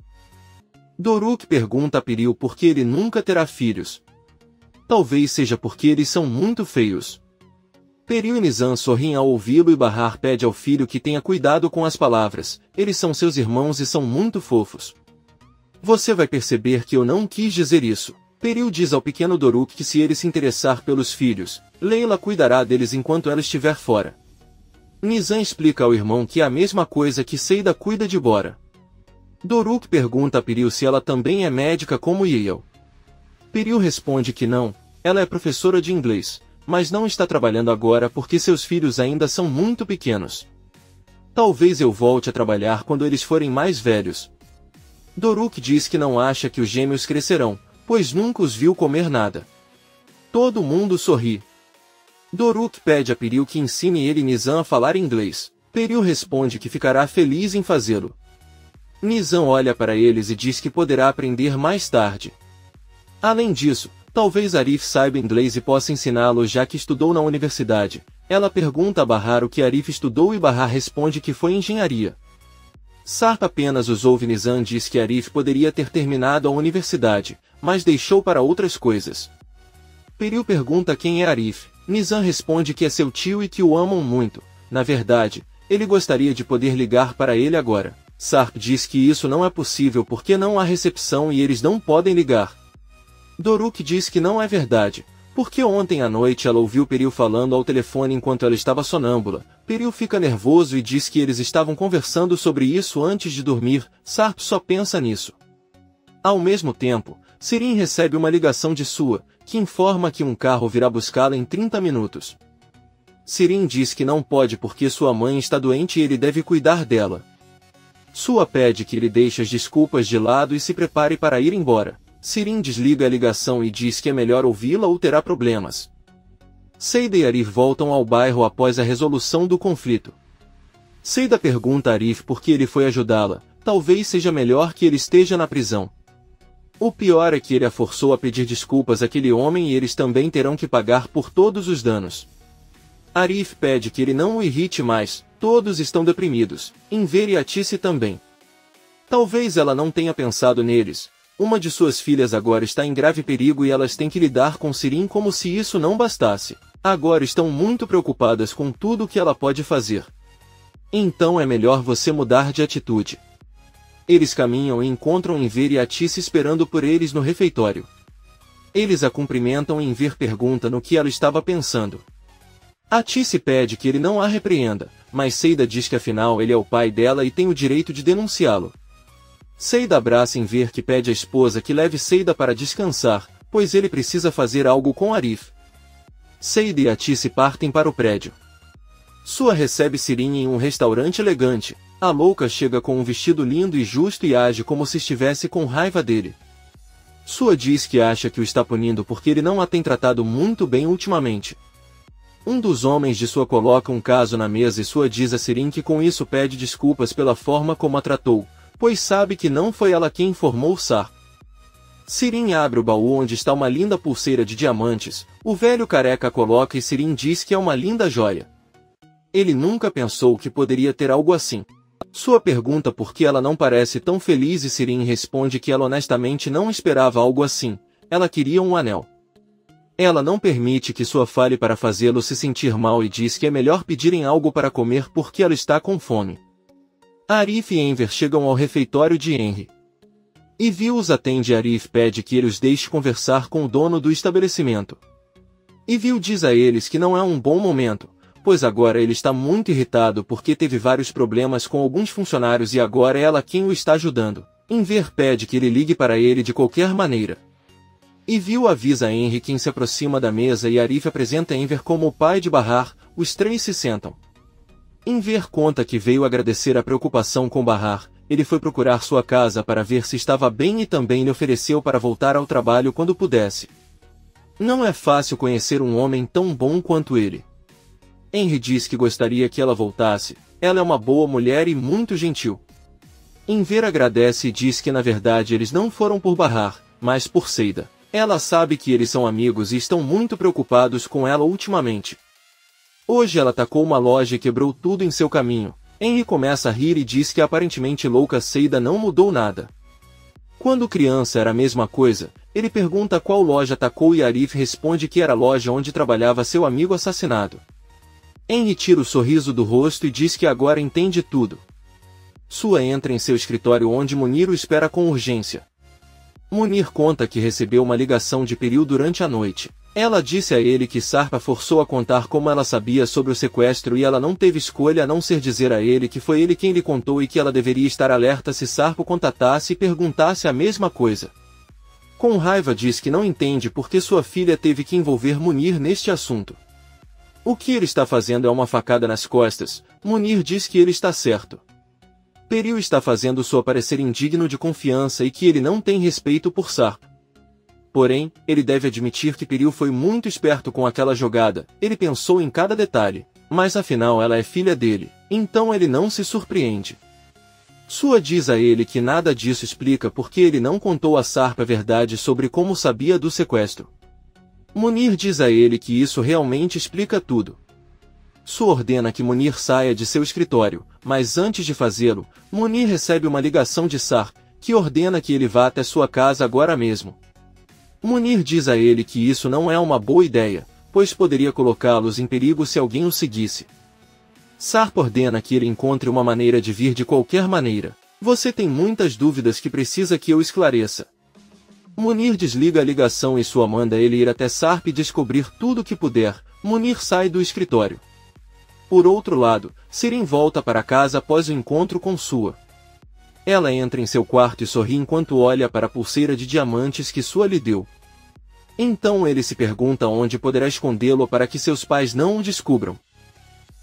Doruk pergunta a Piril por que ele nunca terá filhos. Talvez seja porque eles são muito feios. Piril e Nizam sorriem ao ouvi-lo e Bahar pede ao filho que tenha cuidado com as palavras, eles são seus irmãos e são muito fofos. Você vai perceber que eu não quis dizer isso. Piril diz ao pequeno Doruk que se ele se interessar pelos filhos, Leila cuidará deles enquanto ela estiver fora. Nizam explica ao irmão que é a mesma coisa que Seida cuida de Bora. Doruk pergunta a Piril se ela também é médica como Yale. Piril responde que não, ela é professora de inglês, mas não está trabalhando agora porque seus filhos ainda são muito pequenos. Talvez eu volte a trabalhar quando eles forem mais velhos. Doruk diz que não acha que os gêmeos crescerão, pois nunca os viu comer nada. Todo mundo sorri. Doruk pede a Piril que ensine ele e Nizam a falar inglês. Piril responde que ficará feliz em fazê-lo. Nizam olha para eles e diz que poderá aprender mais tarde. Além disso, talvez Arif saiba inglês e possa ensiná-lo já que estudou na universidade. Ela pergunta a Bahar o que Arif estudou e Bahar responde que foi engenharia. Sarp apenas os ouve. Nizam diz que Arif poderia ter terminado a universidade, mas deixou para outras coisas. Piril pergunta quem é Arif. Nizam responde que é seu tio e que o amam muito. Na verdade, ele gostaria de poder ligar para ele agora. Sarp diz que isso não é possível porque não há recepção e eles não podem ligar. Doruk diz que não é verdade, porque ontem à noite ela ouviu Piril falando ao telefone enquanto ela estava sonâmbula. Piril fica nervoso e diz que eles estavam conversando sobre isso antes de dormir. Sarp só pensa nisso. Ao mesmo tempo, Sirin recebe uma ligação de Sua, que informa que um carro virá buscá-la em 30 minutos. Sirin diz que não pode porque sua mãe está doente e ele deve cuidar dela. Sua pede que ele deixe as desculpas de lado e se prepare para ir embora. Sirin desliga a ligação e diz que é melhor ouvi-la ou terá problemas. Seida e Arif voltam ao bairro após a resolução do conflito. Seida pergunta a Arif por que ele foi ajudá-la, talvez seja melhor que ele esteja na prisão. O pior é que ele a forçou a pedir desculpas àquele homem e eles também terão que pagar por todos os danos. Arif pede que ele não o irrite mais, todos estão deprimidos, Enver e Atice também. Talvez ela não tenha pensado neles. Uma de suas filhas agora está em grave perigo e elas têm que lidar com Sirin como se isso não bastasse. Agora estão muito preocupadas com tudo o que ela pode fazer. Então é melhor você mudar de atitude. Eles caminham e encontram Enver e Atice esperando por eles no refeitório. Eles a cumprimentam e Enver pergunta no que ela estava pensando. Atice pede que ele não a repreenda, mas Seida diz que afinal ele é o pai dela e tem o direito de denunciá-lo. Seida abraça Enver que pede à esposa que leve Seida para descansar, pois ele precisa fazer algo com Arif. Seida e Atice partem para o prédio. Sua recebe Sirin em um restaurante elegante. A louca chega com um vestido lindo e justo e age como se estivesse com raiva dele. Sua diz que acha que o está punindo porque ele não a tem tratado muito bem ultimamente. Um dos homens de Sua coloca um caso na mesa e Sua diz a Sirin que com isso pede desculpas pela forma como a tratou, pois sabe que não foi ela quem informou Sar. Sirin abre o baú onde está uma linda pulseira de diamantes. O velho careca a coloca e Sirin diz que é uma linda joia. Ele nunca pensou que poderia ter algo assim. Sua pergunta por que ela não parece tão feliz e Sirin responde que ela honestamente não esperava algo assim. Ela queria um anel. Ela não permite que Sua fale para fazê-lo se sentir mal e diz que é melhor pedirem algo para comer porque ela está com fome. Arif e Enver chegam ao refeitório de Henry. Ivy os atende e Arif pede que ele os deixe conversar com o dono do estabelecimento. Ivy diz a eles que não é um bom momento, pois agora ele está muito irritado porque teve vários problemas com alguns funcionários e agora é ela quem o está ajudando. Enver pede que ele ligue para ele de qualquer maneira. Ivy avisa Henry quem se aproxima da mesa e Arif apresenta Enver como o pai de Bahar. Os três se sentam. Enver conta que veio agradecer a preocupação com Bahar. Ele foi procurar sua casa para ver se estava bem e também lhe ofereceu para voltar ao trabalho quando pudesse. Não é fácil conhecer um homem tão bom quanto ele. Henry diz que gostaria que ela voltasse. Ela é uma boa mulher e muito gentil. Enver agradece e diz que na verdade eles não foram por Bahar, mas por Seida. Ela sabe que eles são amigos e estão muito preocupados com ela ultimamente. Hoje ela atacou uma loja e quebrou tudo em seu caminho. Henry começa a rir e diz que a aparentemente louca Seida não mudou nada. Quando criança era a mesma coisa, ele pergunta qual loja atacou e Arif responde que era a loja onde trabalhava seu amigo assassinado. Henry tira o sorriso do rosto e diz que agora entende tudo. Sua entra em seu escritório onde Munir o espera com urgência. Munir conta que recebeu uma ligação de Peril durante a noite. Ela disse a ele que Sarpa forçou a contar como ela sabia sobre o sequestro e ela não teve escolha a não ser dizer a ele que foi ele quem lhe contou e que ela deveria estar alerta se Sarpa o contatasse e perguntasse a mesma coisa. Com raiva diz que não entende por que sua filha teve que envolver Munir neste assunto. O que ele está fazendo é uma facada nas costas. Munir diz que ele está certo. Peril está fazendo Sua parecer indigno de confiança e que ele não tem respeito por Sarpa. Porém, ele deve admitir que Peril foi muito esperto com aquela jogada. Ele pensou em cada detalhe. Mas afinal ela é filha dele, então ele não se surpreende. Sua diz a ele que nada disso explica porque ele não contou a Sarpa a verdade sobre como sabia do sequestro. Munir diz a ele que isso realmente explica tudo. Sua ordena que Munir saia de seu escritório, mas antes de fazê-lo, Munir recebe uma ligação de Sar, que ordena que ele vá até sua casa agora mesmo. Munir diz a ele que isso não é uma boa ideia, pois poderia colocá-los em perigo se alguém o seguisse. Sarp ordena que ele encontre uma maneira de vir de qualquer maneira. Você tem muitas dúvidas que precisa que eu esclareça. Munir desliga a ligação e Sua manda ele ir até Sarp e descobrir tudo o que puder. Munir sai do escritório. Por outro lado, Sirin volta para casa após o encontro com Sua. Ela entra em seu quarto e sorri enquanto olha para a pulseira de diamantes que Sua lhe deu. Então ele se pergunta onde poderá escondê-lo para que seus pais não o descubram.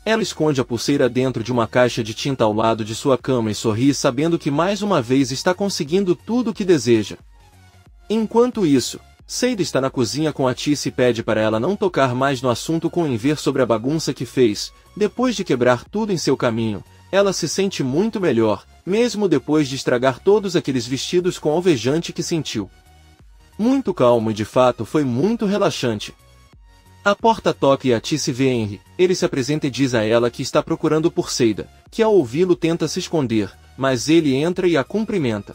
Ela esconde a pulseira dentro de uma caixa de tinta ao lado de sua cama e sorri sabendo que mais uma vez está conseguindo tudo o que deseja. Enquanto isso, Seida está na cozinha com Atice e pede para ela não tocar mais no assunto com Enver sobre a bagunça que fez. Depois de quebrar tudo em seu caminho, ela se sente muito melhor, mesmo depois de estragar todos aqueles vestidos com alvejante que sentiu. Muito calmo e de fato foi muito relaxante. A porta toca e Atice vê Henry. Ele se apresenta e diz a ela que está procurando por Seida, que ao ouvi-lo tenta se esconder, mas ele entra e a cumprimenta.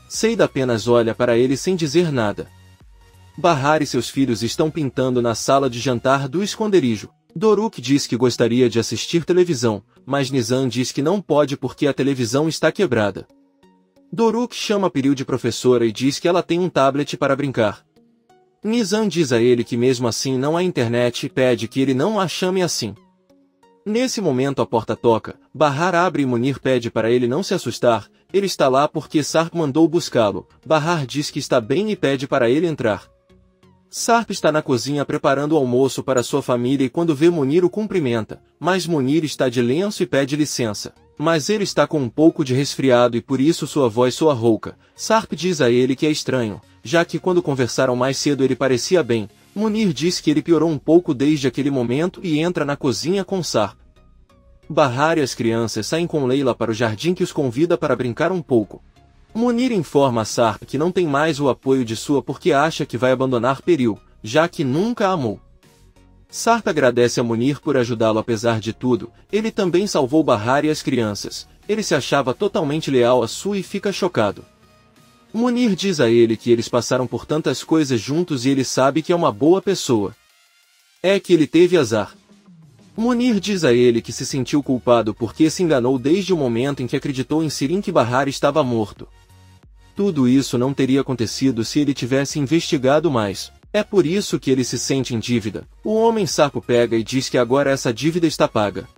Seida apenas olha para ele sem dizer nada. Bahar e seus filhos estão pintando na sala de jantar do esconderijo. Doruk diz que gostaria de assistir televisão, mas Nizam diz que não pode porque a televisão está quebrada. Doruk chama Peril de professora e diz que ela tem um tablet para brincar. Nizam diz a ele que mesmo assim não há internet e pede que ele não a chame assim. Nesse momento a porta toca, Bahar abre e Munir pede para ele não se assustar. Ele está lá porque Sarp mandou buscá-lo. Bahar diz que está bem e pede para ele entrar. Sarp está na cozinha preparando o almoço para sua família e quando vê Munir o cumprimenta, mas Munir está de lenço e pede licença. Mas ele está com um pouco de resfriado e por isso sua voz soa rouca. Sarp diz a ele que é estranho, já que quando conversaram mais cedo ele parecia bem. Munir diz que ele piorou um pouco desde aquele momento e entra na cozinha com Sarp. Bahar e as crianças saem com Leila para o jardim que os convida para brincar um pouco. Munir informa a Sarp que não tem mais o apoio de sua porque acha que vai abandonar Peril, já que nunca a amou. Sarp agradece a Munir por ajudá-lo apesar de tudo, ele também salvou Bahar e as crianças, ele se achava totalmente leal a Su e fica chocado. Munir diz a ele que eles passaram por tantas coisas juntos e ele sabe que é uma boa pessoa. É que ele teve azar. Munir diz a ele que se sentiu culpado porque se enganou desde o momento em que acreditou em Sirin que Bahar estava morto. Tudo isso não teria acontecido se ele tivesse investigado mais. É por isso que ele se sente em dívida. O homem sapo pega e diz que agora essa dívida está paga.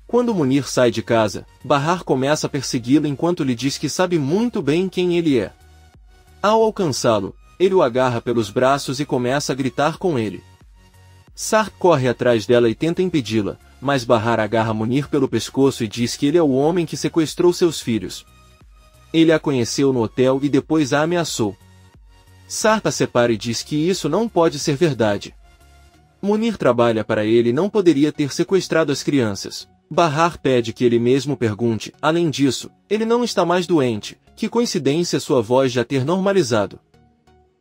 Quando Munir sai de casa, Bahar começa a persegui-lo enquanto lhe diz que sabe muito bem quem ele é. Ao alcançá-lo, ele o agarra pelos braços e começa a gritar com ele. Sarp corre atrás dela e tenta impedi-la, mas Bahar agarra Munir pelo pescoço e diz que ele é o homem que sequestrou seus filhos. Ele a conheceu no hotel e depois a ameaçou. Sarp a separa e diz que isso não pode ser verdade. Munir trabalha para ele e não poderia ter sequestrado as crianças. Bahar pede que ele mesmo pergunte, além disso, ele não está mais doente, que coincidência sua voz já ter normalizado.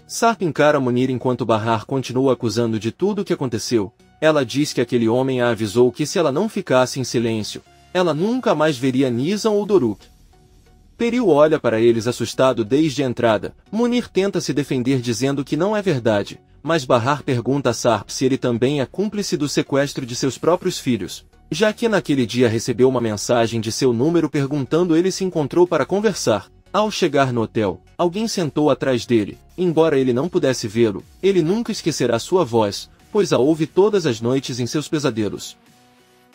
Sarp encara Munir enquanto Bahar continua acusando de tudo o que aconteceu. Ela diz que aquele homem a avisou que se ela não ficasse em silêncio, ela nunca mais veria Nizam ou Doruk. Peril olha para eles assustado desde a entrada. Munir tenta se defender dizendo que não é verdade, mas Bahar pergunta a Sarp se ele também é cúmplice do sequestro de seus próprios filhos, já que naquele dia recebeu uma mensagem de seu número perguntando ele se encontrou para conversar. Ao chegar no hotel, alguém sentou atrás dele. Embora ele não pudesse vê-lo, ele nunca esquecerá sua voz, pois a ouve todas as noites em seus pesadelos.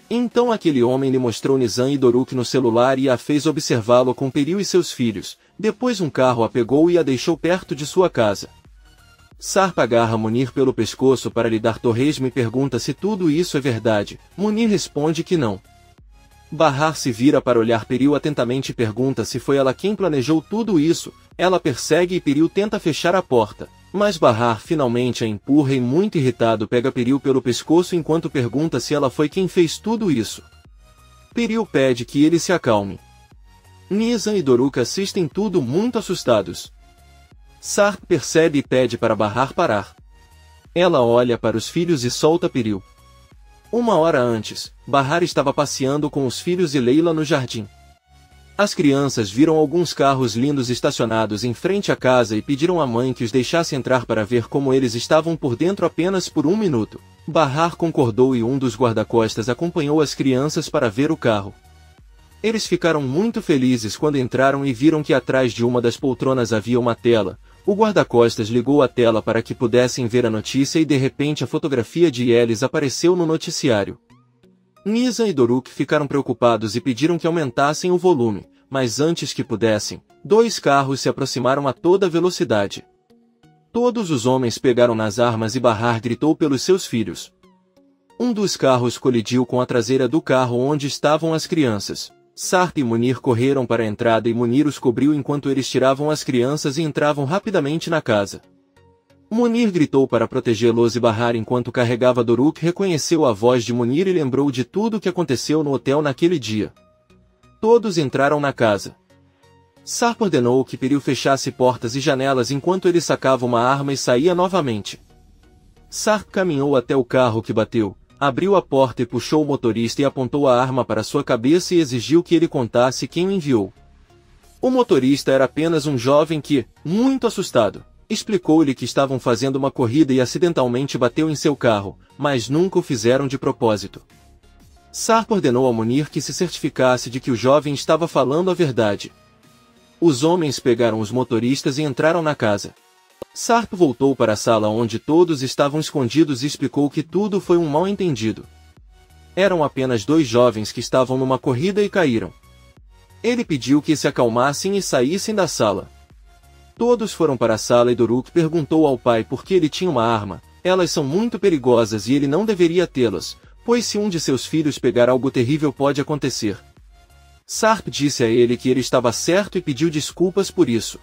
Então aquele homem lhe mostrou Nizam e Doruk no celular e a fez observá-lo com Peril e seus filhos. Depois um carro a pegou e a deixou perto de sua casa. Sarp agarra Munir pelo pescoço para lhe dar torresmo e pergunta se tudo isso é verdade. Munir responde que não. Bahar se vira para olhar Peril atentamente e pergunta se foi ela quem planejou tudo isso. Ela persegue e Peril tenta fechar a porta. Mas Bahar finalmente a empurra e muito irritado pega Peril pelo pescoço enquanto pergunta se ela foi quem fez tudo isso. Peril pede que ele se acalme. Nizam e Doruk assistem tudo muito assustados. Sarp percebe e pede para Bahar parar. Ela olha para os filhos e solta Peril. Uma hora antes, Bahar estava passeando com os filhos e Leila no jardim. As crianças viram alguns carros lindos estacionados em frente à casa e pediram à mãe que os deixasse entrar para ver como eles estavam por dentro apenas por um minuto. Bahar concordou e um dos guarda-costas acompanhou as crianças para ver o carro. Eles ficaram muito felizes quando entraram e viram que atrás de uma das poltronas havia uma tela. O guarda-costas ligou a tela para que pudessem ver a notícia e de repente a fotografia de eles apareceu no noticiário. Nizam e Doruk ficaram preocupados e pediram que aumentassem o volume, mas antes que pudessem, dois carros se aproximaram a toda velocidade. Todos os homens pegaram nas armas e Bahar gritou pelos seus filhos. Um dos carros colidiu com a traseira do carro onde estavam as crianças. Sarp e Munir correram para a entrada e Munir os cobriu enquanto eles tiravam as crianças e entravam rapidamente na casa. Munir gritou para protegê-los e Bahar enquanto carregava Doruk reconheceu a voz de Munir e lembrou de tudo o que aconteceu no hotel naquele dia. Todos entraram na casa. Sarp ordenou que Peril fechasse portas e janelas enquanto ele sacava uma arma e saía novamente. Sarp caminhou até o carro que bateu, abriu a porta e puxou o motorista e apontou a arma para sua cabeça e exigiu que ele contasse quem o enviou. O motorista era apenas um jovem que, muito assustado, explicou-lhe que estavam fazendo uma corrida e acidentalmente bateu em seu carro, mas nunca o fizeram de propósito. Sarp ordenou a Munir que se certificasse de que o jovem estava falando a verdade. Os homens pegaram os motoristas e entraram na casa. Sarp voltou para a sala onde todos estavam escondidos e explicou que tudo foi um mal-entendido. Eram apenas dois jovens que estavam numa corrida e caíram. Ele pediu que se acalmassem e saíssem da sala. Todos foram para a sala e Doruk perguntou ao pai por que ele tinha uma arma. Elas são muito perigosas e ele não deveria tê-las, pois se um de seus filhos pegar algo terrível pode acontecer. Sarp disse a ele que ele estava certo e pediu desculpas por isso.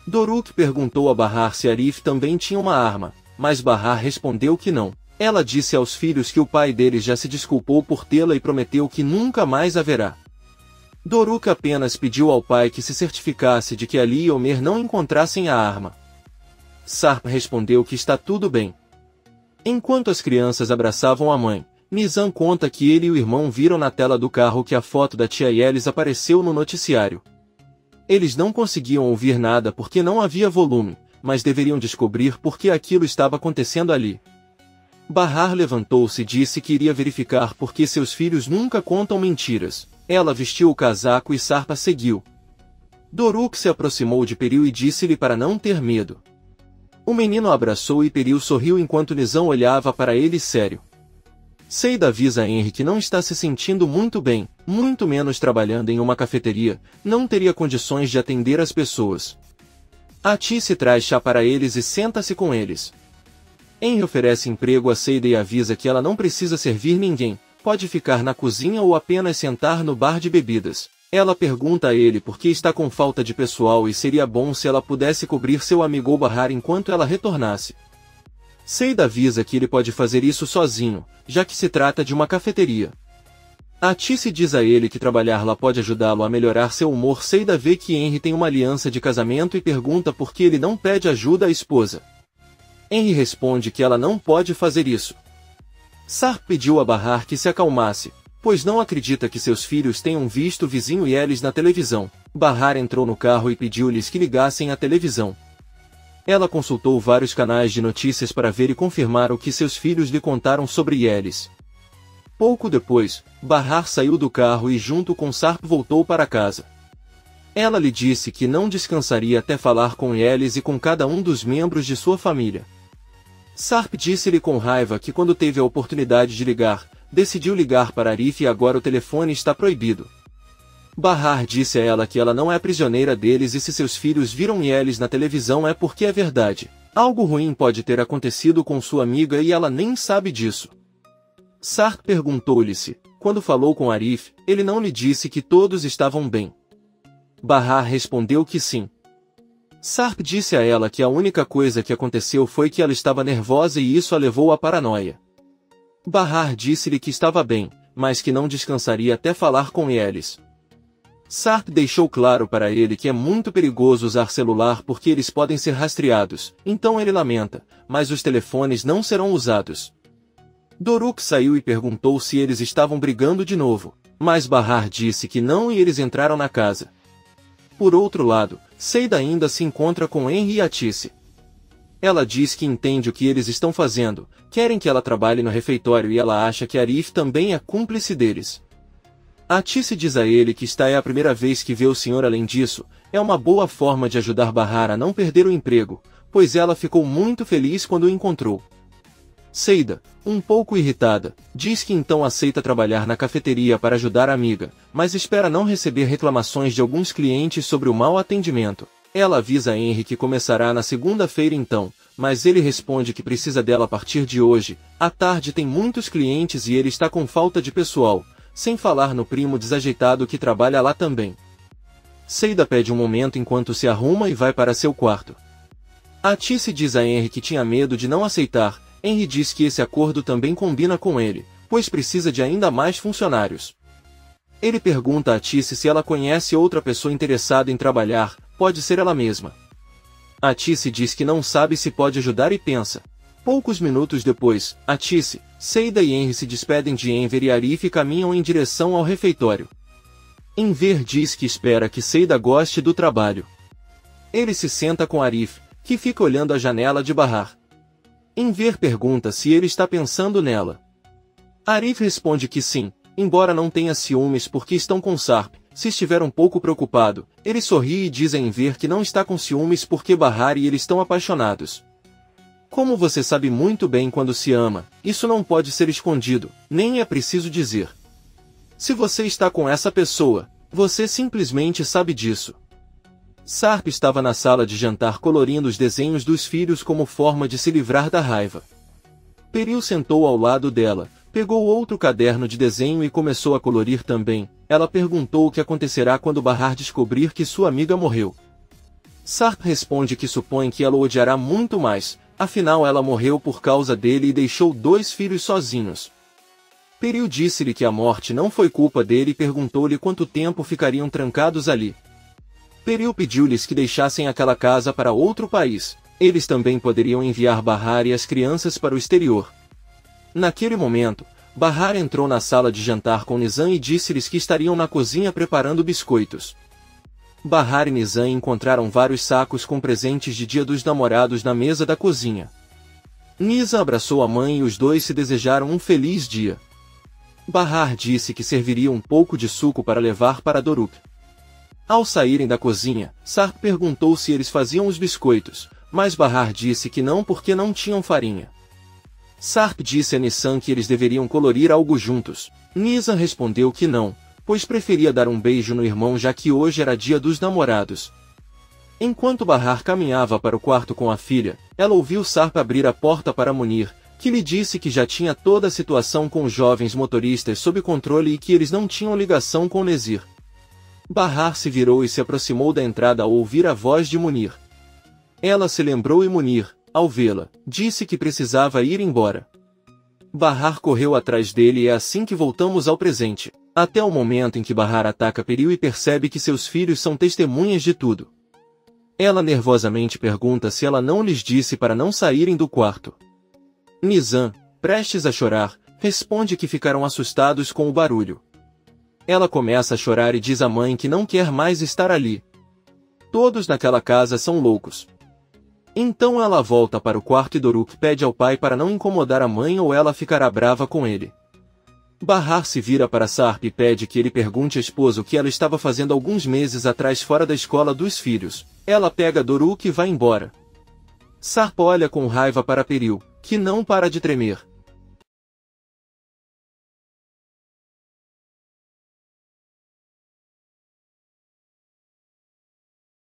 Doruk perguntou a Bahar se Arif também tinha uma arma, mas Bahar respondeu que não. Ela disse aos filhos que o pai deles já se desculpou por tê-la e prometeu que nunca mais haverá. Doruk apenas pediu ao pai que se certificasse de que Ali e Omer não encontrassem a arma. Sarp respondeu que está tudo bem. Enquanto as crianças abraçavam a mãe, Nizam conta que ele e o irmão viram na tela do carro que a foto da tia Yelis apareceu no noticiário. Eles não conseguiam ouvir nada porque não havia volume, mas deveriam descobrir por que aquilo estava acontecendo ali. Bahar levantou-se e disse que iria verificar porque seus filhos nunca contam mentiras. Ela vestiu o casaco e Sarpa seguiu. Doruk se aproximou de Peril e disse-lhe para não ter medo. O menino abraçou e Peril sorriu enquanto Nizam olhava para ele sério. Seida avisa Henry que não está se sentindo muito bem, muito menos trabalhando em uma cafeteria, não teria condições de atender as pessoas. Atice traz chá para eles e senta-se com eles. Henry oferece emprego a Seida e avisa que ela não precisa servir ninguém, pode ficar na cozinha ou apenas sentar no bar de bebidas. Ela pergunta a ele por que está com falta de pessoal e seria bom se ela pudesse cobrir seu amigo Bahar enquanto ela retornasse. Seida avisa que ele pode fazer isso sozinho, já que se trata de uma cafeteria. Atice diz a ele que trabalhar lá pode ajudá-lo a melhorar seu humor. Seida vê que Henry tem uma aliança de casamento e pergunta por que ele não pede ajuda à esposa. Henry responde que ela não pode fazer isso. Sarp pediu a Bahar que se acalmasse, pois não acredita que seus filhos tenham visto o vizinho Yelis na televisão. Bahar entrou no carro e pediu-lhes que ligassem a televisão. Ela consultou vários canais de notícias para ver e confirmar o que seus filhos lhe contaram sobre Yelis. Pouco depois, Bahar saiu do carro e junto com Sarp voltou para casa. Ela lhe disse que não descansaria até falar com Yelis e com cada um dos membros de sua família. Sarp disse-lhe com raiva que quando teve a oportunidade de ligar, decidiu ligar para Arif e agora o telefone está proibido. Bahar disse a ela que ela não é prisioneira deles e se seus filhos viram Yelis na televisão é porque é verdade. Algo ruim pode ter acontecido com sua amiga e ela nem sabe disso. Sarp perguntou-lhe se, quando falou com Arif, ele não lhe disse que todos estavam bem. Bahar respondeu que sim. Sarp disse a ela que a única coisa que aconteceu foi que ela estava nervosa e isso a levou à paranoia. Bahar disse-lhe que estava bem, mas que não descansaria até falar com Yelis. Sarp deixou claro para ele que é muito perigoso usar celular porque eles podem ser rastreados, então ele lamenta, mas os telefones não serão usados. Doruk saiu e perguntou se eles estavam brigando de novo, mas Bahar disse que não e eles entraram na casa. Por outro lado, Seida ainda se encontra com Henry e Atice. Ela diz que entende o que eles estão fazendo, querem que ela trabalhe no refeitório e ela acha que Arif também é cúmplice deles. Atice diz a ele que esta é a primeira vez que vê o senhor. Além disso, é uma boa forma de ajudar Bahar a não perder o emprego, pois ela ficou muito feliz quando o encontrou. Seida, um pouco irritada, diz que então aceita trabalhar na cafeteria para ajudar a amiga, mas espera não receber reclamações de alguns clientes sobre o mau atendimento. Ela avisa a Henry que começará na segunda-feira então, mas ele responde que precisa dela a partir de hoje. À tarde tem muitos clientes e ele está com falta de pessoal, sem falar no primo desajeitado que trabalha lá também. Seida pede um momento enquanto se arruma e vai para seu quarto. Atice diz a Henry que tinha medo de não aceitar. Henry diz que esse acordo também combina com ele, pois precisa de ainda mais funcionários. Ele pergunta a Atice se ela conhece outra pessoa interessada em trabalhar, pode ser ela mesma. Atice diz que não sabe se pode ajudar e pensa. Poucos minutos depois, Atice, Seida e Henry se despedem de Enver e Arif e caminham em direção ao refeitório. Enver diz que espera que Seida goste do trabalho. Ele se senta com Arif, que fica olhando a janela de Bahar. Enver pergunta se ele está pensando nela. Arif responde que sim, embora não tenha ciúmes porque estão com Sarp. Se estiver um pouco preocupado, ele sorri e diz a Enver que não está com ciúmes porque Bahar e ele estão apaixonados. Como você sabe muito bem quando se ama, isso não pode ser escondido, nem é preciso dizer. Se você está com essa pessoa, você simplesmente sabe disso. Sarp estava na sala de jantar colorindo os desenhos dos filhos como forma de se livrar da raiva. Peril sentou ao lado dela, pegou outro caderno de desenho e começou a colorir também. Ela perguntou o que acontecerá quando Bahar descobrir que sua amiga morreu. Sarp responde que supõe que ela o odiará muito mais, afinal ela morreu por causa dele e deixou 2 filhos sozinhos. Peril disse-lhe que a morte não foi culpa dele e perguntou-lhe quanto tempo ficariam trancados ali. Peril pediu-lhes que deixassem aquela casa para outro país. Eles também poderiam enviar Bahar e as crianças para o exterior. Naquele momento, Bahar entrou na sala de jantar com Nizam e disse-lhes que estariam na cozinha preparando biscoitos. Bahar e Nizam encontraram vários sacos com presentes de Dia dos Namorados na mesa da cozinha. Nizam abraçou a mãe e os dois se desejaram um feliz dia. Bahar disse que serviria um pouco de suco para levar para Doruk. Ao saírem da cozinha, Sarp perguntou se eles faziam os biscoitos, mas Bahar disse que não porque não tinham farinha. Sarp disse a Nizam que eles deveriam colorir algo juntos. Nizam respondeu que não, pois preferia dar um beijo no irmão já que hoje era Dia dos Namorados. Enquanto Bahar caminhava para o quarto com a filha, ela ouviu Sarp abrir a porta para Munir, que lhe disse que já tinha toda a situação com os jovens motoristas sob controle e que eles não tinham ligação com Nezir. Bahar se virou e se aproximou da entrada ao ouvir a voz de Munir. Ela se lembrou e Munir, ao vê-la, disse que precisava ir embora. Bahar correu atrás dele e é assim que voltamos ao presente, até o momento em que Bahar ataca Peril e percebe que seus filhos são testemunhas de tudo. Ela nervosamente pergunta se ela não lhes disse para não saírem do quarto. Nizam, prestes a chorar, responde que ficaram assustados com o barulho. Ela começa a chorar e diz à mãe que não quer mais estar ali. Todos naquela casa são loucos. Então ela volta para o quarto e Doruk pede ao pai para não incomodar a mãe ou ela ficará brava com ele. Bahar se vira para Sarp e pede que ele pergunte à esposa o que ela estava fazendo alguns meses atrás fora da escola dos filhos. Ela pega Doruk e vai embora. Sarp olha com raiva para Peril, que não para de tremer.